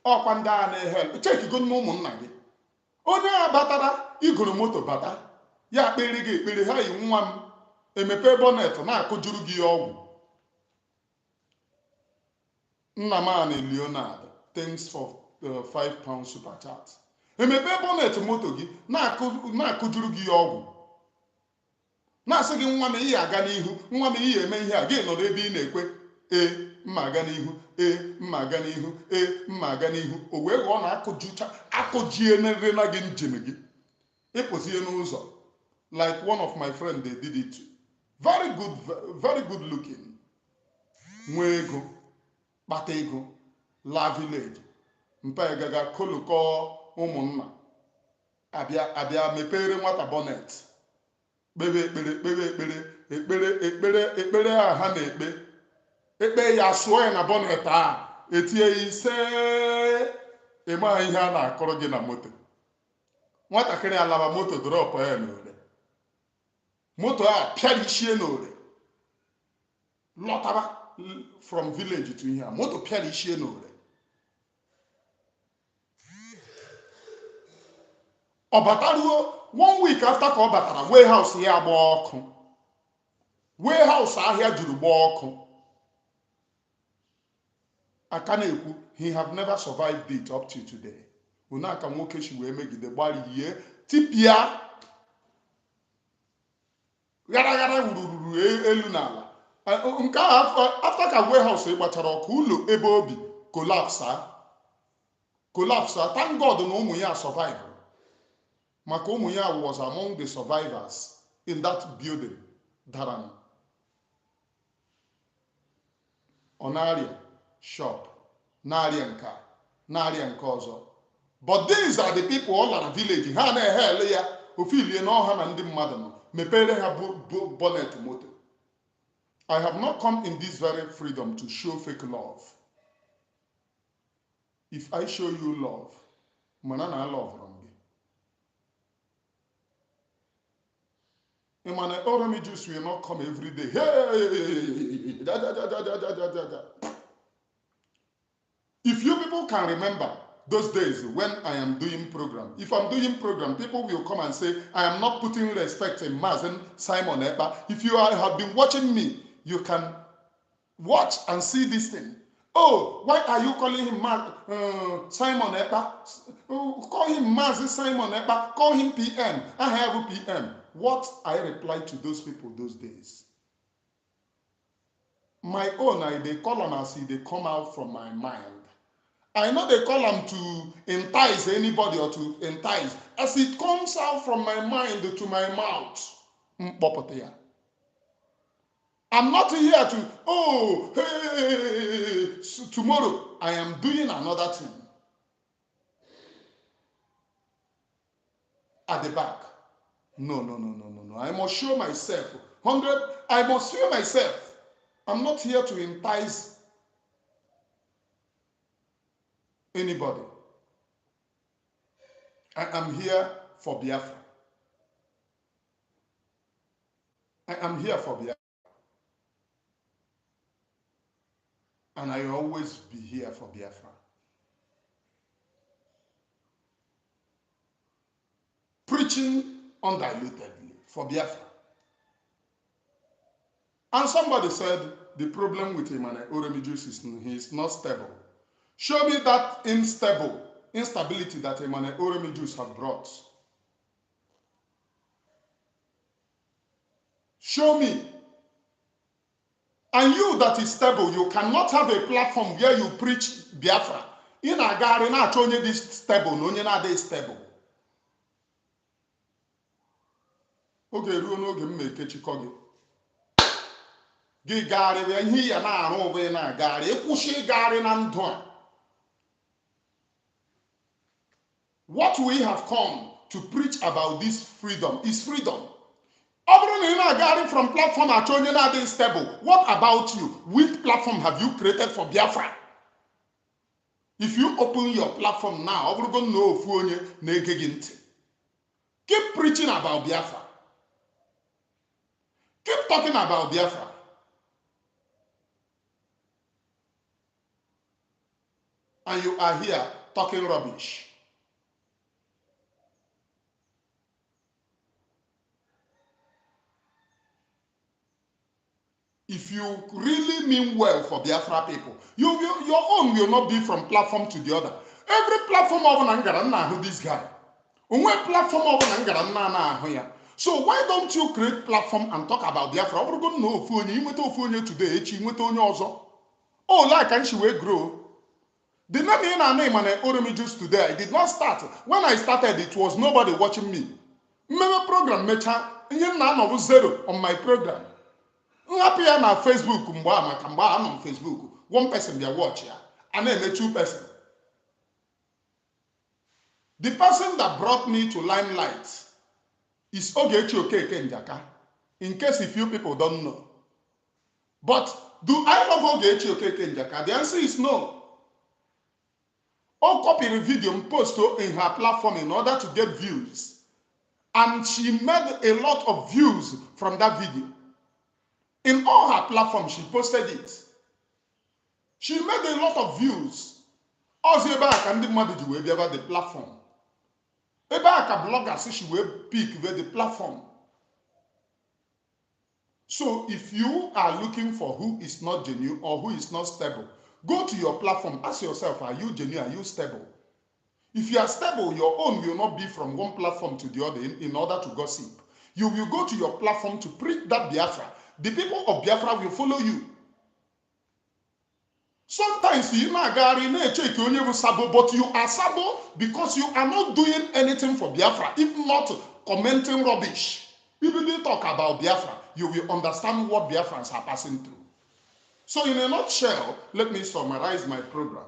Ọkwa ndị a na-ehel, check go n'ụmụnna gị. Onye a batara igoro moto bata, ya kpere gị ekpere, ha yi nwa m emepe bonnet na-akụjuru gị ọgwụ. Nnamani Leonard, thanks for £5 super chat. Emepe bonnet moto gị na-akụjuru gị ọgwụ. Na-asị gị nwa m ihe aga n'ihu, nwa m ihe eme ihe a, gị nọrọ ebe ị na-ekwe, mma aga n'ihu, mma aga n'ihu, mma aga n'ihu. O wee ghọọ na akụjie na gị njin gị. Ịpụzie n'ụzọ. Like one of my friends, they did it. Very good looking. Nwe ego. Kpata ego, la village, mpa gaga kolukọ ụmụnna, abịa mepere nwata bonnet, ekpere a ha na-ekpe, ekpe ya sụọ ya na bonnet a, etie ise, ịma ihe a na-akọrọ gị na moto. Nwatakịrị alaba moto drọpụ ya n'ore, moto a pịarịchie n'ore, lọtaba from village to here. Moto piali shie no re. Obataruo 1 week after ka obatara warehouse ya agba ọkụ. Warehouse ahịa juru gba ọkụ. Aka na-ekwu, he have never survived it up to today. Una aka nwoke shi wee megide gbari ihe tipia gara wururu elu n'ala. Nke after ka warehouse gbachara ọkụ, ụlọ ebe obi collapse. Thank God na ụmụ ya survive. Maka ụmụ ya was among the survivors in that building. Daran. Ọ na-arịa shop, na-arịa nke ọzọ. But these are the people all in the village. Ha na-ehele ya ofilie na ọha na ndị mmadụ nọ. Mepere ha bonnet moto. I have not come in this very freedom to show fake love. If I show you love, manana love wrong. Emmanuel Oromi Jews will not come every day. Hey, da. If you people can remember those days when I am doing program. If I'm doing program, people will come and say, I am not putting respect in Mazen Simon Ekpa. If you have been watching me, you can watch and see this thing. Oh, why are you calling him Simon Ekpa? Call him Mazen Simon Ekpa. Call him PM. I have a PM. What I replied to those people those days. My own, they call them as they come out from my mind. I know they call them to entice anybody or to entice. As it comes out from my mind to my mouth. I'm not here to, oh, hey, so tomorrow I am doing another thing. At the back. No. I must show myself. 100, I must show myself. I'm not here to entice anybody. I am here for Biafra. I am here for Biafra. And I will always be here for Biafra. Preaching undilutedly for Biafra. And somebody said the problem with him and Oremijus is he is not stable. Show me that instability that Emmanuel Oremijus have brought. Show me. And you that is stable, you cannot have a platform where you preach Biafra. In a garden, I told you this stable, no, you're not stable. Okay, you know, give me a Chicago. Gị garị wee ihe ya na-arụ ụbụ na garị ịkwụsị garị na ndụ a. What we have come to preach about this freedom is freedom. Ọ bụrụ na ị na-agagharị from platform achọ onye na-adịghị stable, what about you? Which platform have you created for Biafra? If you open your platform now, ọ bụrụgo na ofu onye na-ege gị ntị. Keep preaching about Biafra. Keep talking about Biafra. And you are here talking rubbish. If you really mean well for Biafra people, your own will not be from platform to the other. Every platform of an this guy. Only platform of an So why don't you create platform and talk about Biafra? We're going to know if today, oh, like and she will grow. The name and Oremijus today, I did not start. When I started, it was nobody watching me. My program, zero on my program. I'm happy on Facebook. I'm on Facebook. One person they watch here, and then 2 person. The person that brought me to limelight is Ogechi Okeke Njaka. In case if you people don't know. But do I love Ogechi Okeke Njaka? The answer is no. Or copy the video and post in her platform in order to get views. And she made a lot of views from that video. In all her platforms, she posted it. She made a lot of views. Also, the platform. A blogger says she will pick the platform. So if you are looking for who is not genuine or who is not stable, go to your platform, ask yourself, are you genuine, are you stable? If you are stable, your own will not be from one platform to the other in order to gossip. You will go to your platform to preach that Biafra. The people of Biafra will follow you. Sometimes you sabo, but you are sabo because you are not doing anything for Biafra, if not commenting rubbish. If you didn't talk about Biafra, you will understand what Biafrans are passing through. So in a nutshell, let me summarize my program.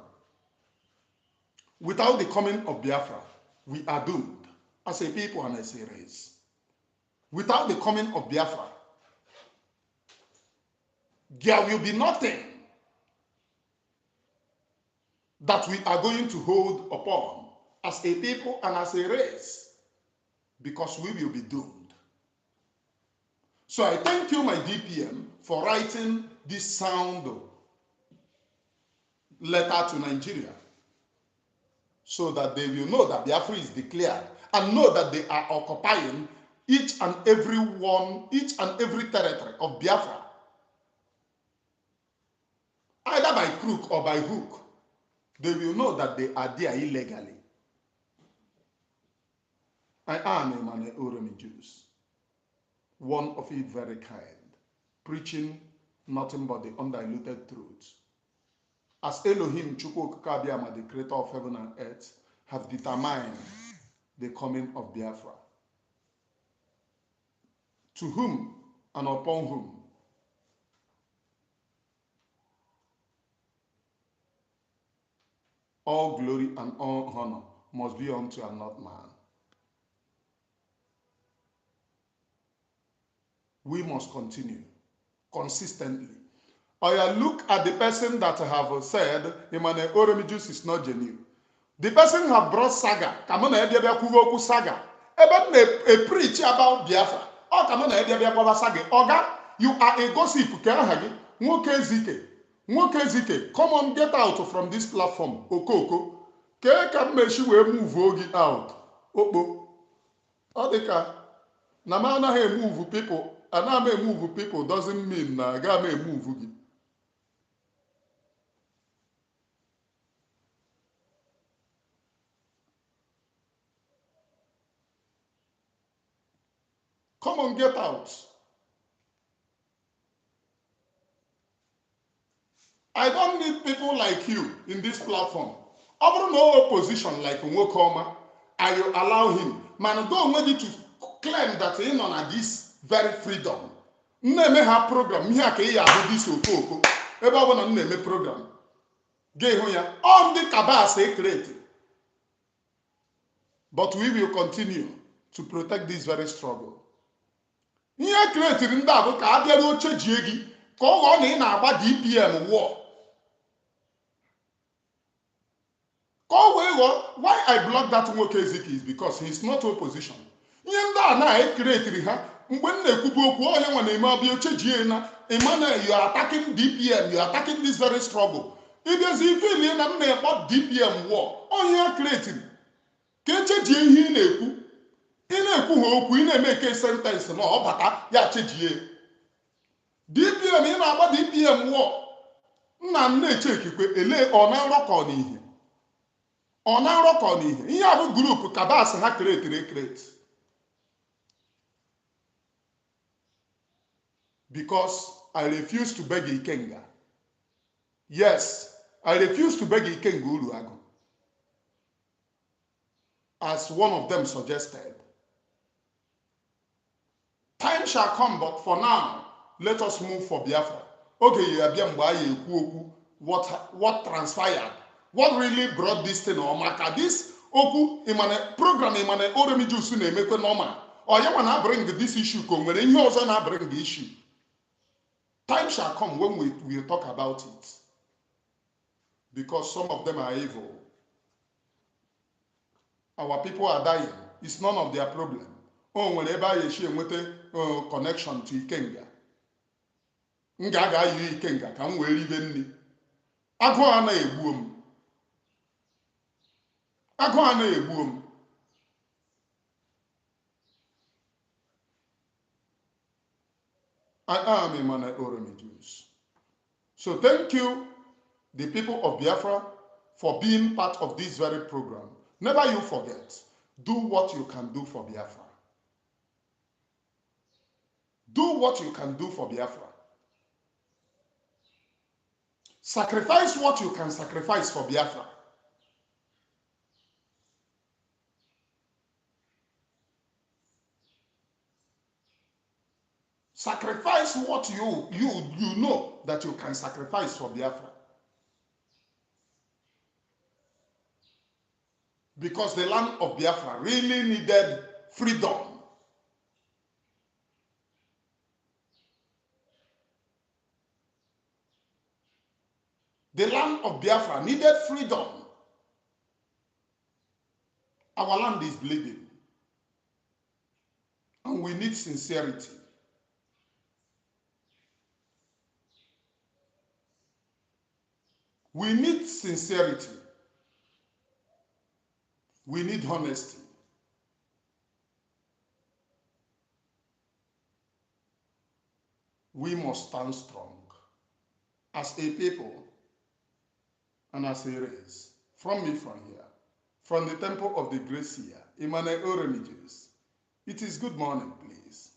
Without the coming of Biafra, we are doomed as a people and as a race. Without the coming of Biafra, there will be nothing that we are going to hold upon as a people and as a race, because we will be doomed. So I thank you, my DPM, for writing this sound letter to Nigeria. so that they will know that Biafra is declared and know that they are occupying each and every territory of Biafra, either by crook or by hook. They will know that they are there illegally. I am a man Oromi Jews, one of it very kind, preaching nothing but the undiluted truth. As Elohim Chukwu Kabiama, the creator of heaven and earth, have determined the coming of Biafra, to whom and upon whom all glory and all honor must be unto and not man. We must continue consistently. Or you look at the person that have said Emmanuel Oromijus is not genuine. The person have brought saga. Come on, kuvoku saga. Even a preach about Biafra. Oh, come on, saga. Oga, you are a gossip. Come on, get out from this platform. Okoko. Can meshi we move Ogi out. Okbo. Odeka. Na mana he move people. And I may move people doesn't mean na ga may move Ogi. Come on, get out. I don't need people like you in this platform. Over no opposition like Nwokoma, I will allow him. Man, don't ready to claim that he on this very freedom. Name have program. Me ake ya do this okoko. Eba wana name program. Ge hoya. On the kaba say create. But we will continue to protect this very struggle. Ihe create ndị a bụ ka a bịara oche jie gị ka ọ ghọọ na ị na-agba DPM war. Why I block that nwoke Ezeki is because he is not opposition. Ihe ndị a na-ekretiri ha mgbe m na-ekwubu okwu onye nwa na-eme abịa oche jie na Emmanuel, you are attacking DPM, you are attacking this very struggle. Ibiezi ife na m na-ekpọ DPM war onye ya kretiri ka eche jie ihe ị na-ekwu. Ị na-ekwu ha okwu ị na-eme eke sentence na ọ bata ya chejie. DPM ị na-agba DPM war nna m na-eche ekikwe ele ọ na-arọ ka ọ n'ihe. Ọ na-arọ ka ọ n'ihe. Ihe a bụ grupu kabas ha kreti. Because I refuse to beg Ikenga. Yes, I refuse to beg Ikenga Uruagu. As one of them suggested. Time shall come, but for now, let us move for Biafra. Okay, what transpired? What really brought this thing on? This oku program Oromijus na-emekwe normal. Or you wanna bring this issue come when you also na bring the issue. Time shall come when we will talk about it. Because some of them are evil. Our people are dying. It's none of their problem. Oh, whenever you share with a connection to Ikenga. Ngaga yi Ikenga can we even ni. Agụ ana egbu m. Agụ ana egbu m. I am Emmanuel Oromijus. So thank you, the people of Biafra, for being part of this very program. Never you forget, do what you can do for Biafra. Do what you can do for Biafra. Sacrifice what you can sacrifice for Biafra. Sacrifice what you know that you can sacrifice for Biafra. Because the land of Biafra really needed freedom. The land of Biafra needed freedom. Our land is bleeding. And we need sincerity. We need sincerity. We need honesty. We must stand strong as a people and as a race. From me from here, from the temple of the great seer, Emmanuel Oremiges, it is good morning, please.